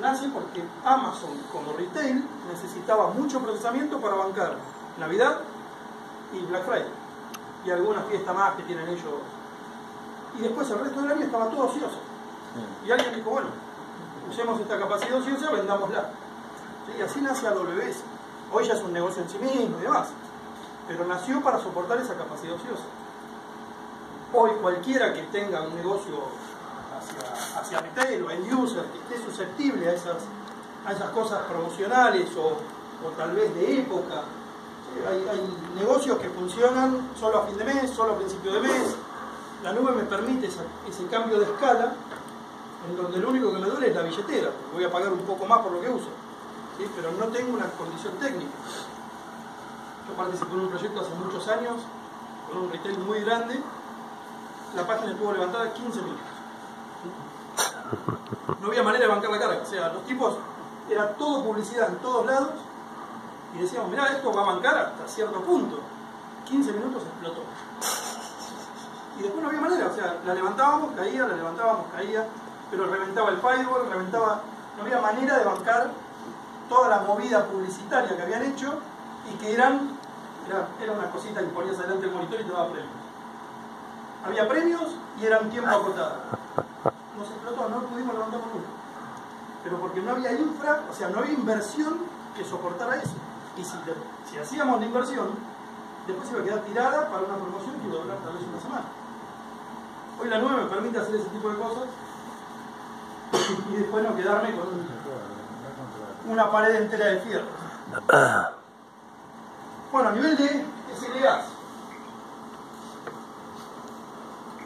nace porque Amazon como retail necesitaba mucho procesamiento para bancar Navidad y Black Friday y algunas fiestas más que tienen ellos, y después el resto del año estaba todo ocioso y alguien dijo, bueno, usemos esta capacidad ociosa, vendámosla, ¿sí? Y así nace AWS. Hoy ya es un negocio en sí mismo y demás, pero nació para soportar esa capacidad ociosa. Hoy cualquiera que tenga un negocio hacia retail o end user, que esté susceptible a esas cosas promocionales o tal vez de época. Hay negocios que funcionan solo a fin de mes, solo a principio de mes. La nube me permite ese cambio de escala en donde lo único que me duele es la billetera, porque voy a pagar un poco más por lo que uso, ¿sí? Pero no tengo una condición técnica. Yo participé en un proyecto hace muchos años con un retail muy grande. La página estuvo levantada 15 minutos. No había manera de bancar la carga, o sea, los tipos, era todo publicidad en todos lados y decíamos, mirá, esto va a bancar hasta cierto punto. 15 minutos explotó. Y después no había manera, o sea, la levantábamos, caía, pero reventaba el firewall, no había manera de bancar toda la movida publicitaria que habían hecho y que era una cosita que ponías adelante del monitor y te daba premios. Había premios y era un tiempo acotado. Nos explotó, no pudimos levantarnos nunca. Pero porque no había infra, o sea, no había inversión que soportara eso. Y si hacíamos la inversión, después iba a quedar tirada para una promoción que iba a durar tal vez una semana. Hoy la nube me permite hacer ese tipo de cosas y después no quedarme con una pared entera de fierro. Bueno, a nivel de SLAs,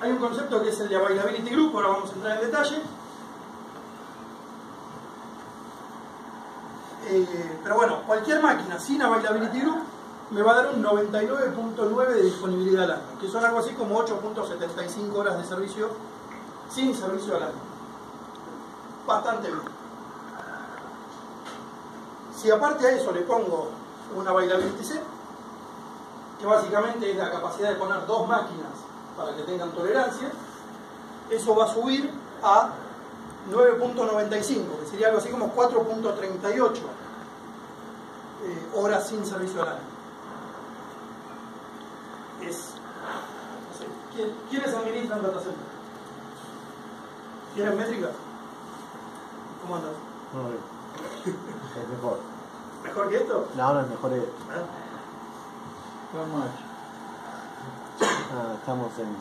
hay un concepto que es el de Availability Group, ahora vamos a entrar en detalle. Pero bueno, cualquier máquina sin Availability Group me va a dar un 99.9 de disponibilidad al año, que son algo así como 8.75 horas de servicio sin servicio al año. Bastante bien. Si aparte a eso le pongo una Availability Set, que básicamente es la capacidad de poner dos máquinas para que tengan tolerancia, eso va a subir a 9.95, que sería algo así como 4.38 horas sin servicio al año. No sé, ¿quiénes administran data center? ¿Tienen métricas? ¿Cómo andas? No, es mejor. ¿Mejor que esto? No, no, es mejor es. Vamos a ver. Estamos en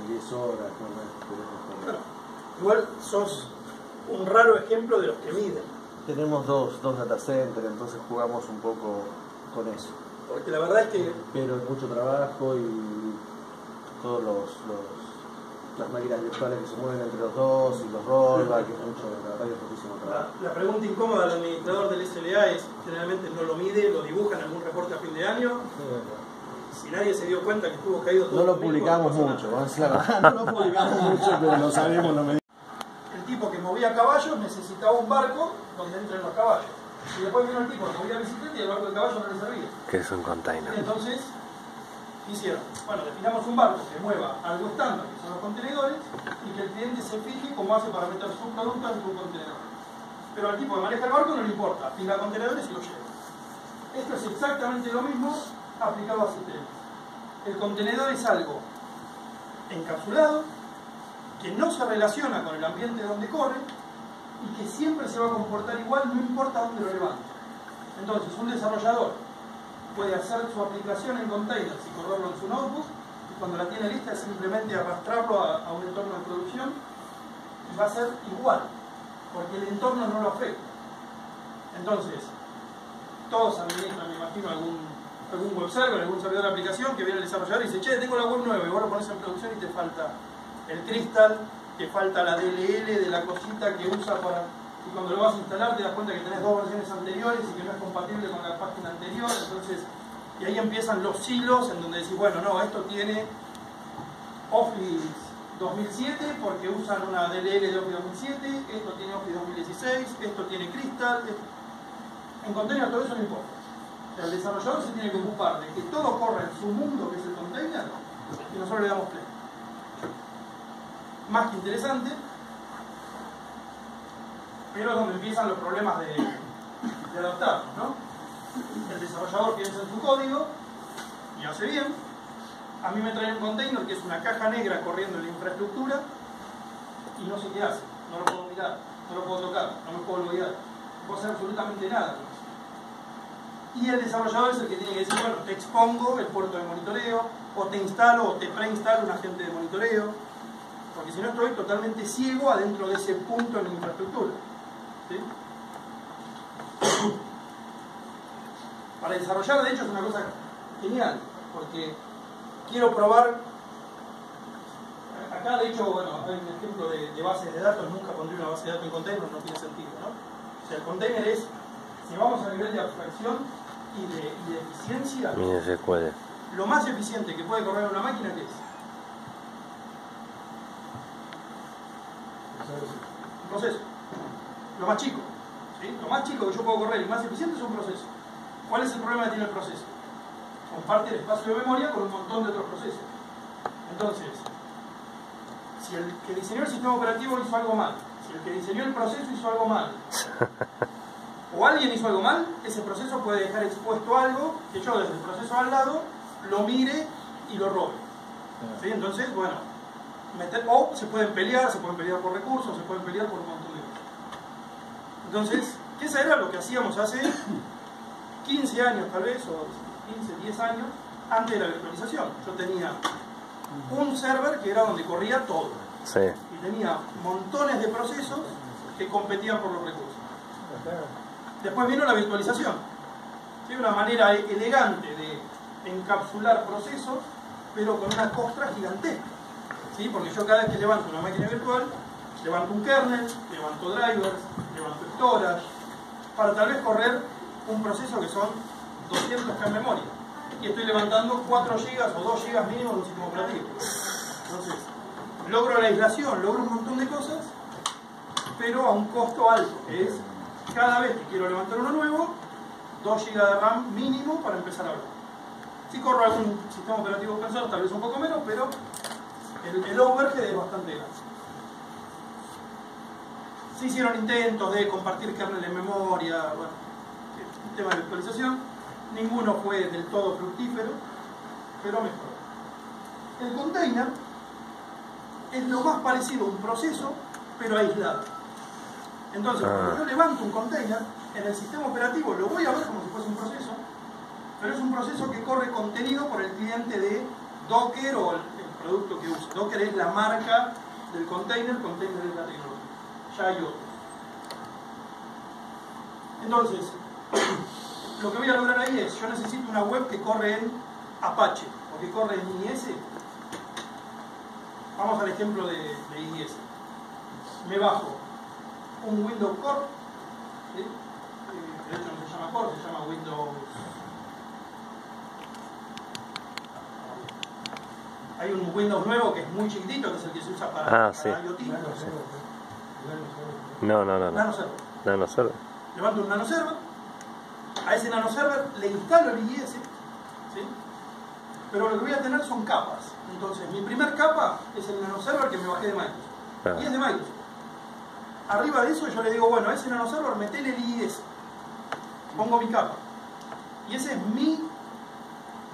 10 horas, ¿no? Bueno, igual sos un raro ejemplo de los que miden. Tenemos dos data centers, entonces jugamos un poco con eso. Porque la verdad es que Pero es mucho trabajo y todos las máquinas virtuales que se mueven entre los dos y los rollback, que es mucho, la verdad que es muchísimo trabajo. la pregunta incómoda del administrador del SLA es, generalmente no lo mide, lo dibuja en algún reporte a fin de año. Si nadie se dio cuenta que estuvo caído todo No lo el domingo, publicamos no pasa mucho, nada. vamos a decir la verdad, no lo publicamos mucho, pero lo sabemos, lo medimos. El tipo que movía caballos necesitaba un barco donde entren los caballos. Y después vino el tipo que movía bicicleta y el barco de caballo no le servía. Que es un container. Entonces, ¿qué hicieron? Bueno, definamos un barco que mueva algo estándar, que son los contenedores, y que el cliente se fije cómo hace para meter su producto en su contenedor. Pero al tipo que maneja el barco no le importa, fija contenedores y lo lleva. Esto es exactamente lo mismo aplicado a sistemas. El contenedor es algo encapsulado, que no se relaciona con el ambiente donde corre y que siempre se va a comportar igual, no importa dónde lo levante. Entonces, un desarrollador puede hacer su aplicación en containers y correrlo en su notebook, y cuando la tiene lista es simplemente arrastrarlo a un entorno de producción y va a ser igual, porque el entorno no lo afecta. Entonces, todos administran, me imagino, algún web server, algún servidor de aplicación que viene el desarrollador y dice, che, tengo la web nueva, y vos lo pones en producción y te falta el Crystal, te falta la DLL de la cosita que usa para... Y cuando lo vas a instalar te das cuenta que tenés dos versiones anteriores y que no es compatible con la página anterior, entonces... Y ahí empiezan los silos en donde decís, bueno, no, esto tiene Office 2007 porque usan una DLL de Office 2007, esto tiene Office 2016, esto tiene Crystal... En container todo eso no importa. El desarrollador se tiene que ocupar de que todo corra en su mundo, que es el container, y nosotros le damos play. Más que interesante, pero es donde empiezan los problemas de adaptarnos, ¿no? El desarrollador piensa en su código y hace bien. A mí me trae un container que es una caja negra corriendo en la infraestructura y no sé qué hace, no lo puedo mirar, no lo puedo tocar, no me puedo loguear, no puedo hacer absolutamente nada. Y el desarrollador es el que tiene que decir, bueno, te expongo el puerto de monitoreo, o te instalo o te preinstalo un agente de monitoreo, porque si no estoy totalmente ciego adentro de ese punto en la infraestructura. ¿Sí? Para desarrollar, de hecho, es una cosa genial, porque quiero probar. Acá, de hecho, bueno, hay un ejemplo de bases de datos. Nunca pondré una base de datos en container, no tiene sentido, ¿no? O sea, el container es, si vamos a nivel de abstracción y de eficiencia, lo más eficiente que puede correr una máquina, ¿qué es? Un proceso. Lo más chico. ¿Sí? Lo más chico que yo puedo correr y más eficiente es un proceso. ¿Cuál es el problema que tiene el proceso? Comparte el espacio de memoria con un montón de otros procesos. Entonces, si el que diseñó el sistema operativo hizo algo mal, si el que diseñó el proceso hizo algo mal, o alguien hizo algo mal, ese proceso puede dejar expuesto algo que yo desde el proceso al lado lo mire y lo robe. ¿Sí? Entonces, bueno, o se pueden pelear por recursos, se pueden pelear por un montón de cosas. Entonces, que eso era lo que hacíamos hace 15 años tal vez, o 15, 10 años, antes de la virtualización. Yo tenía un server que era donde corría todo. Sí. Y tenía montones de procesos que competían por los recursos. Después vino la virtualización. ¿Sí? Una manera elegante de encapsular procesos, pero con una costra gigantesca. ¿Sí? Porque yo cada vez que levanto una máquina virtual, levanto un kernel, levanto drivers, levanto storage, para tal vez correr un proceso que son 200K en memoria. Y estoy levantando 4 GB o 2 GB mínimo de un sistema operativo. Entonces, logro la aislación, logro un montón de cosas, pero a un costo alto, que es cada vez que quiero levantar uno nuevo, 2 GB de RAM mínimo para empezar a hablar. Si corro algún sistema operativo pensar, tal vez un poco menos, pero el overhead es bastante grande. Se hicieron intentos de compartir kernel en memoria, bueno, el tema de virtualización, ninguno fue del todo fructífero, pero mejoró. El container es lo más parecido a un proceso, pero aislado. Entonces, cuando yo levanto un container, en el sistema operativo lo voy a ver como si fuese un proceso, pero es un proceso que corre contenido por el cliente de Docker o el producto que use. Docker es la marca del container, container es la tecnología. Ya hay otros. Entonces, lo que voy a lograr ahí es, yo necesito una web que corre en Apache o que corre en IIS. Vamos al ejemplo de IIS. Me bajo un Windows Core, ¿sí? De hecho no se llama Core, se llama Windows. Hay un Windows nuevo que es muy chiquitito, que es el que se usa para IoT. No. NanoServer. NanoServer. Levanto un NanoServer, a ese NanoServer le instalo el IIS, ¿sí? Pero lo que voy a tener son capas. Entonces, mi primer capa es el NanoServer que me bajé de Microsoft. Y es de Microsoft. Arriba de eso yo le digo, bueno, a ese NanoServer metele el IIS. Pongo mi capa. Y ese es mi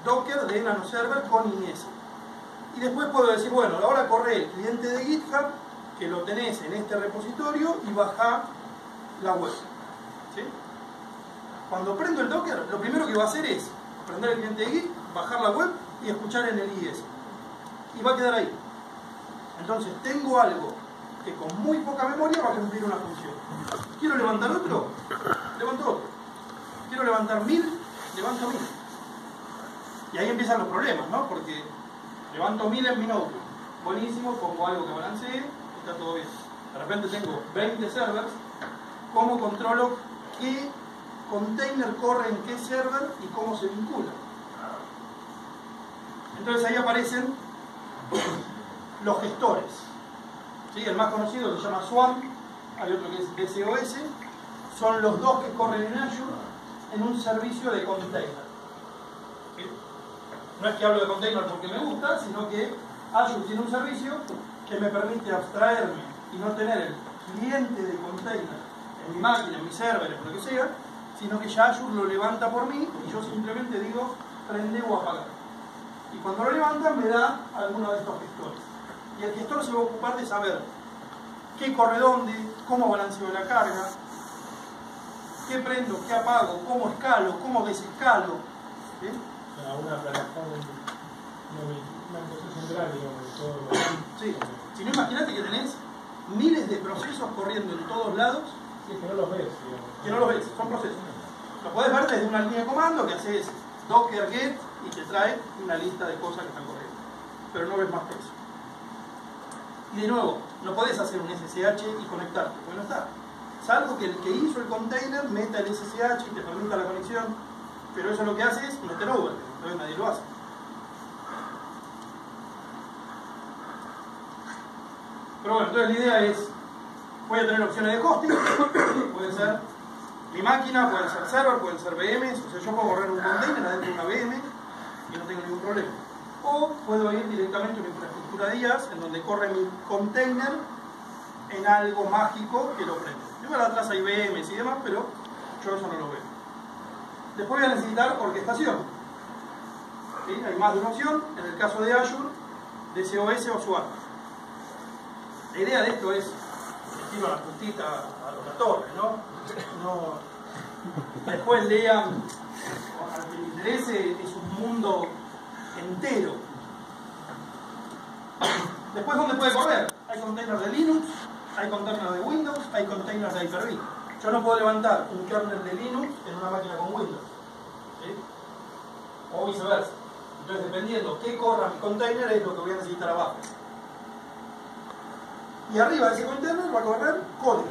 Docker de NanoServer con IIS. Y después puedo decir, bueno, ahora corre el cliente de GitHub, que lo tenés en este repositorio, y baja la web. ¿Sí? Cuando prendo el Docker, lo primero que va a hacer es prender el cliente de Git, bajar la web y escuchar en el IIS. Y va a quedar ahí. Entonces tengo algo que con muy poca memoria va a cumplir una función. ¿Quiero levantar otro? Levanto otro. ¿Quiero levantar 1000? Levanto 1000. Y ahí empiezan los problemas, ¿no? Porque levanto 1000 en mi notebook. Buenísimo, pongo algo que balancee, está todo bien. De repente tengo 20 servers. ¿Cómo controlo qué container corre en qué server y cómo se vincula? Entonces ahí aparecen los gestores. ¿Sí? El más conocido se llama Swarm, hay otro que es DCOS. Son los dos que corren en Azure en un servicio de container. ¿Sí? No es que hablo de container porque me gusta, sino que Azure tiene un servicio que me permite abstraerme y no tener el cliente de container en mi máquina, en mi server, en lo que sea, sino que ya Azure lo levanta por mí y yo simplemente digo prende o apagar. Y cuando lo levanta me da alguno de estos gestores. Y el gestor se va a ocupar de saber qué corre dónde, cómo balanceo la carga, qué prendo, qué apago, cómo escalo, cómo desescalo. ¿Sí? O sea, una plataforma, una cosa central, digamos, de todo lo Sí. Si no, imagínate que tenés miles de procesos corriendo en todos lados. Sí, que no los ves, digamos. Que no los ves, son procesos. Lo podés ver desde una línea de comando que haces docker get y te trae una lista de cosas que están corriendo. Pero no ves más que eso. Y de nuevo, no podés hacer un SSH y conectarte, porque no está. Salvo que el que hizo el container meta el SSH y te permita la conexión, pero eso lo que hace es meter over, entonces nadie lo hace. Pero bueno, entonces la idea es, voy a tener opciones de hosting, puede ser mi máquina, pueden ser server, pueden ser VMs, o sea, yo puedo correr un container adentro de una VM y no tengo ningún problema. O puedo ir directamente a una infraestructura de IaaS en donde corre mi container en algo mágico que lo prende. Igual atrás hay VMs y demás, pero yo eso no lo veo. Después voy a necesitar orquestación. ¿Sí? Hay más de una opción, en el caso de Azure, DCOS o Swarm. La idea de esto es tiro la puntita a los torres, ¿no? Después lean, al que le interese, es un mundo entero. Después, ¿dónde puede correr? Hay containers de Linux, hay containers de Windows, hay containers de Hyper-V. Yo no puedo levantar un kernel de Linux en una máquina con Windows, ¿sí? O viceversa. Entonces, dependiendo qué corra mi container, es lo que voy a necesitar abajo. Y arriba de ese container va a correr código,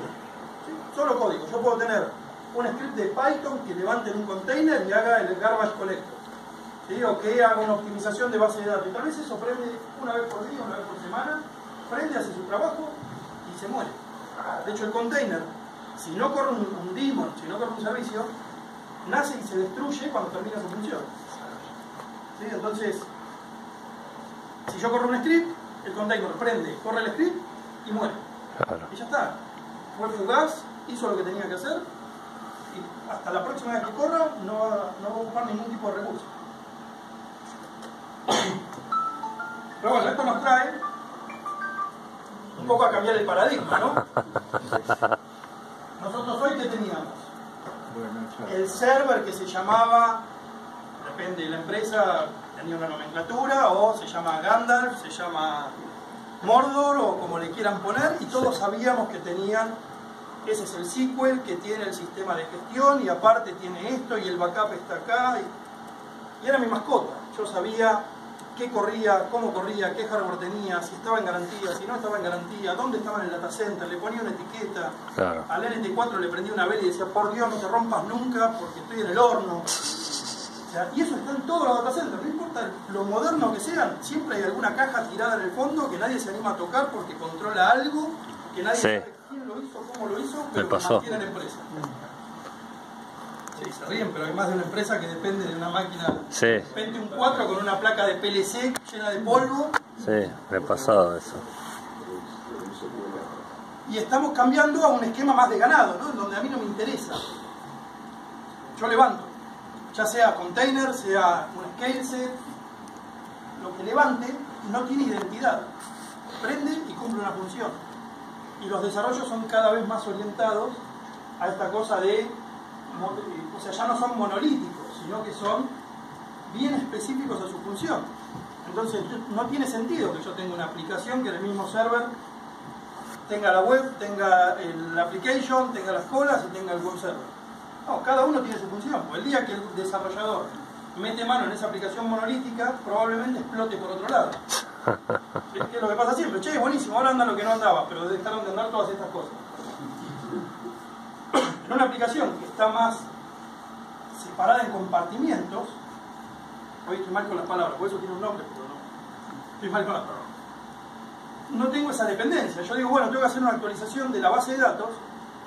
¿sí? Solo código. Yo puedo tener un script de Python que levante en un container y haga el garbage collector, ¿sí? O que haga una optimización de base de datos. Y tal vez eso prende una vez por día, una vez por semana, prende, hace su trabajo y se muere. De hecho, el container, si no corre un daemon, si no corre un servicio, nace y se destruye cuando termina su función. ¿Sí? Entonces, si yo corro un script, el container prende, corre el script y muere. Claro. Y ya está. Fue fugaz, hizo lo que tenía que hacer y hasta la próxima vez que corra no va a ocupar ningún tipo de recurso. Pero bueno, esto nos trae un poco a cambiar el paradigma, ¿no? Nosotros hoy, ¿qué teníamos? El server que se llamaba, depende de la empresa, tenía una nomenclatura, o se llama Gandalf, se llama Mordor, o como le quieran poner, y todos sabíamos que tenían, ese es el sequel, que tiene el sistema de gestión, y aparte tiene esto, y el backup está acá, y era mi mascota. Yo sabía qué corría, cómo corría, qué hardware tenía, si estaba en garantía, si no estaba en garantía, dónde estaba en el data center, le ponía una etiqueta, Claro. al NT4 le prendía una vela y decía, por Dios, no te rompas nunca porque estoy en el horno. O sea, y eso está en todos los data centers, no importa lo moderno que sean, siempre hay alguna caja tirada en el fondo que nadie se anima a tocar porque controla algo, que nadie sabe quién lo hizo, cómo lo hizo, pero que mantiene la empresa. Sí, se ríen, pero hay más de una empresa que depende de una máquina Pentium 4 con una placa de PLC llena de polvo. Sí, me ha pasado eso. Y estamos cambiando a un esquema más de ganado, ¿no? En donde a mí no me interesa. Yo levanto, ya sea container, sea un scale set, lo que levante no tiene identidad. Prende y cumple una función. Y los desarrollos son cada vez más orientados a esta cosa de, o sea, ya no son monolíticos, sino que son bien específicos a su función. Entonces no tiene sentido que yo tenga una aplicación que en el mismo server tenga la web, tenga el application, tenga las colas y tenga el web server. No, cada uno tiene su función. El día que el desarrollador mete mano en esa aplicación monolítica, probablemente explote por otro lado. Es lo que pasa siempre. Che, buenísimo, ahora anda lo que no andaba, pero dejaron de andar todas estas cosas. En una aplicación que está más separada en compartimientos, hoy estoy mal con las palabras, por eso tiene un nombre, pero no. Estoy mal con las palabras. No tengo esa dependencia. Yo digo, bueno, tengo que hacer una actualización de la base de datos,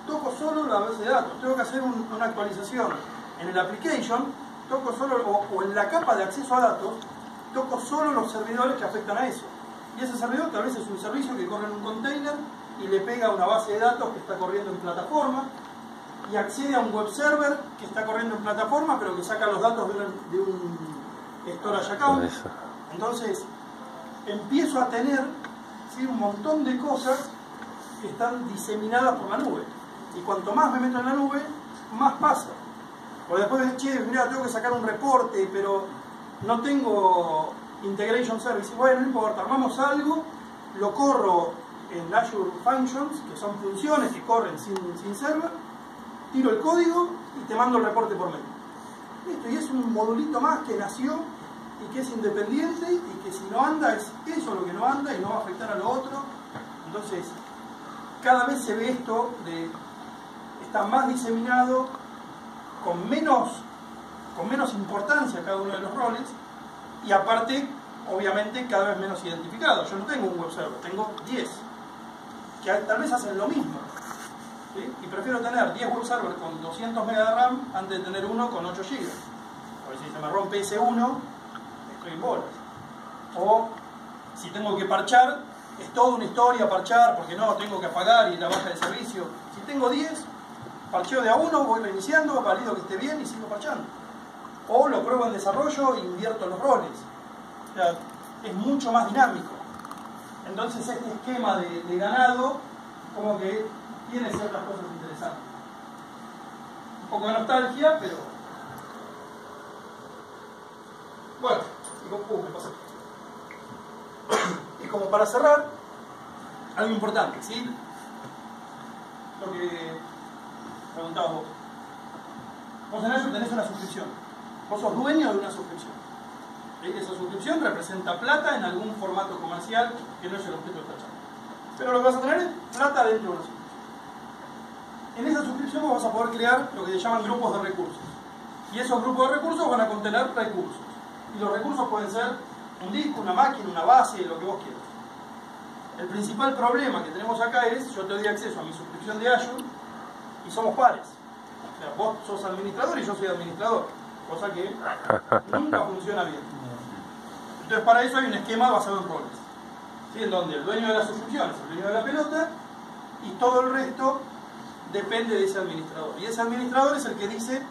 toco solo la base de datos. Tengo que hacer una actualización en el application, toco solo, o en la capa de acceso a datos, toco solo los servidores que afectan a eso. Y ese servidor tal vez es un servicio que corre en un container y le pega a una base de datos que está corriendo en plataforma y accede a un web server que está corriendo en plataforma pero que saca los datos de un storage account. Entonces empiezo a tener, ¿sí?, un montón de cosas que están diseminadas por la nube. Y cuanto más me meto en la nube, más pasa. Porque después, che, mira, tengo que sacar un reporte, pero no tengo integration service. Bueno, no importa, armamos algo, lo corro en Azure Functions, que son funciones que corren sin server, tiro el código y te mando el reporte por mail. Listo, y es un modulito más que nació y que es independiente y que si no anda es eso lo que no anda y no va a afectar a lo otro. Entonces, cada vez se ve esto de está más diseminado, con menos importancia cada uno de los roles, y aparte, obviamente, cada vez menos identificado. Yo no tengo un web server, tengo 10, que tal vez hacen lo mismo, ¿sí? Y prefiero tener 10 web servers con 200 MB de RAM antes de tener uno con 8 GB. Porque si se me rompe ese uno, estoy en bolas. O si tengo que parchar, es toda una historia parchar, porque no, tengo que apagar y la baja de servicio. Si tengo 10, parcheo de a uno, voy reiniciando, valido que esté bien y sigo parchando. O lo pruebo en desarrollo e invierto los roles. O sea, es mucho más dinámico. Entonces este esquema de ganado como que tiene ciertas cosas interesantes. Un poco de nostalgia, pero... Bueno, me pasó. Y como para cerrar, algo importante, ¿sí? Lo que preguntabas vos. Vos en Azure tenés una suscripción. Vos sos dueño de una suscripción. Esa suscripción representa plata en algún formato comercial que no es el objeto de esta charla. Pero lo que vas a tener es plata dentro de una suscripción. En esa suscripción vos vas a poder crear lo que se llaman grupos de recursos. Y esos grupos de recursos van a contener recursos. Y los recursos pueden ser un disco, una máquina, una base, lo que vos quieras. El principal problema que tenemos acá es, yo te doy acceso a mi suscripción de Azure y somos pares. O sea, vos sos administrador y yo soy administrador. Cosa que nunca funciona bien. Entonces para eso hay un esquema basado en roles, ¿sí? En donde el dueño de la suscripción es el dueño de la pelota y todo el resto depende de ese administrador. Y ese administrador es el que dice,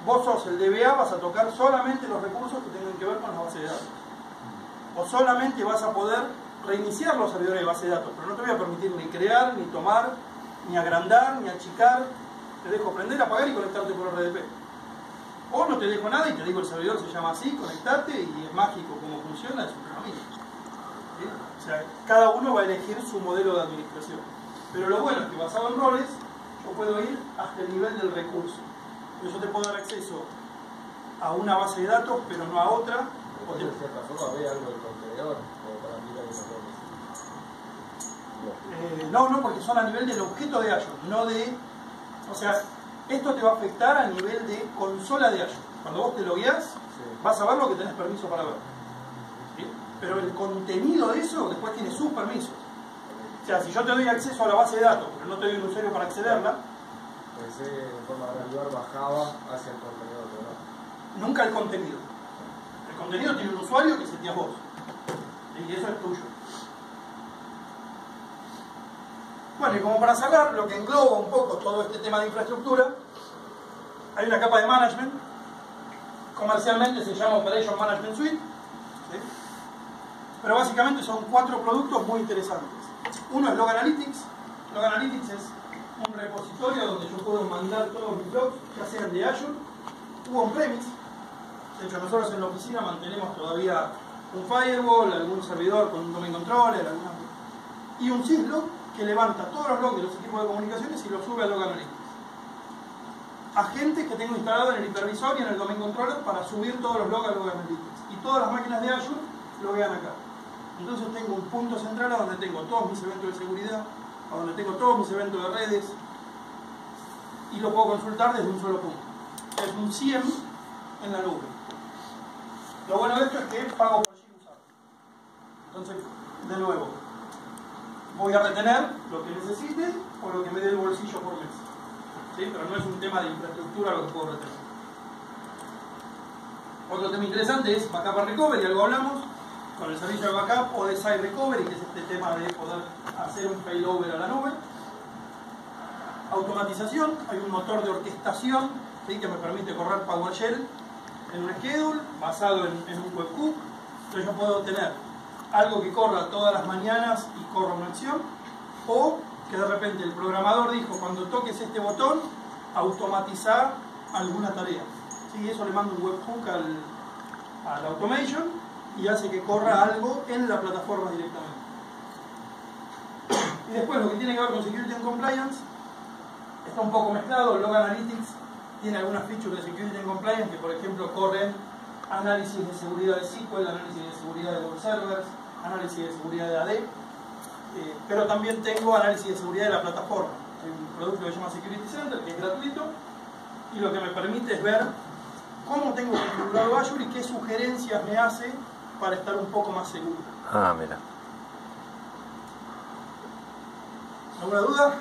vos sos el DBA, vas a tocar solamente los recursos que tengan que ver con la base de datos. O solamente vas a poder reiniciar los servidores de base de datos, pero no te voy a permitir ni crear, ni tomar, ni agrandar, ni achicar. Te dejo prender, apagar y conectarte por RDP. O no te dejo nada y te digo el servidor se llama así, conectate y es mágico cómo funciona, es un camino. ¿Sí? O sea, cada uno va a elegir su modelo de administración. Pero lo bueno es que basado en roles, yo puedo ir hasta el nivel del recurso. Yo te puedo dar acceso a una base de datos, pero no a otra. O te... De cierta forma ve algo del contenedor, como para mirar esos roles. No, porque son a nivel del objeto de Azure, no de... O sea, esto te va a afectar a nivel de consola de Azure. Cuando vos te logueás, vas a ver lo que tenés permiso para ver. ¿Sí? Pero el contenido de eso después tiene sus permisos. O sea, si yo te doy acceso a la base de datos, pero no te doy un usuario para accederla... Pensé de forma gradual bajaba hacia el contenedor, ¿no? Nunca el contenido. El contenido tiene un usuario que setías vos. Y eso es tuyo. Bueno, y como para cerrar, lo que engloba un poco todo este tema de infraestructura, hay una capa de management. Comercialmente se llama Operation Management Suite. ¿Sí? Pero básicamente son 4 productos muy interesantes. Uno es Log Analytics. Log Analytics es un repositorio donde yo puedo mandar todos mis logs, ya sean de Azure u on-premise. De hecho, nosotros en la oficina mantenemos todavía un firewall, algún servidor con un domain controller, y un syslog que levanta todos los logs de los equipos de comunicaciones y los sube a Log Analytics. Agentes que tengo instalado en el hipervisor y en el domain controller para subir todos los logs a Log Analytics. Y todas las máquinas de Azure loguean acá. Entonces tengo un punto central a donde tengo todos mis eventos de seguridad, a donde tengo todos mis eventos de redes, y lo puedo consultar desde un solo punto. Es un SIEM en la nube. Lo bueno de esto es que pago por allí usado. Entonces, de nuevo, voy a retener lo que necesite o lo que me dé el bolsillo por mes. ¿Sí? Pero no es un tema de infraestructura lo que puedo retener. Otro tema interesante es Backup and Recovery, algo hablamos, con el servicio de backup o de Site Recovery, que es este tema de poder hacer un failover a la nube. Automatización, hay un motor de orquestación, ¿sí?, que me permite correr PowerShell en un schedule basado en un webhook. Entonces yo puedo tener algo que corra todas las mañanas y corra una acción, o que de repente el programador dijo, cuando toques este botón, automatizar alguna tarea. ¿Sí? Eso le manda un webhook al automation y hace que corra algo en la plataforma directamente. Y después lo que tiene que ver con Security and Compliance está un poco mezclado. Log Analytics tiene algunas features de Security and Compliance que, por ejemplo, corren análisis de seguridad de SQL, análisis de seguridad de web servers, análisis de seguridad de AD, pero también tengo análisis de seguridad de la plataforma. Hay un producto que se llama Security Center, que es gratuito, y lo que me permite es ver cómo tengo configurado Azure y qué sugerencias me hace para estar un poco más seguro. Ah, mira. ¿Alguna duda?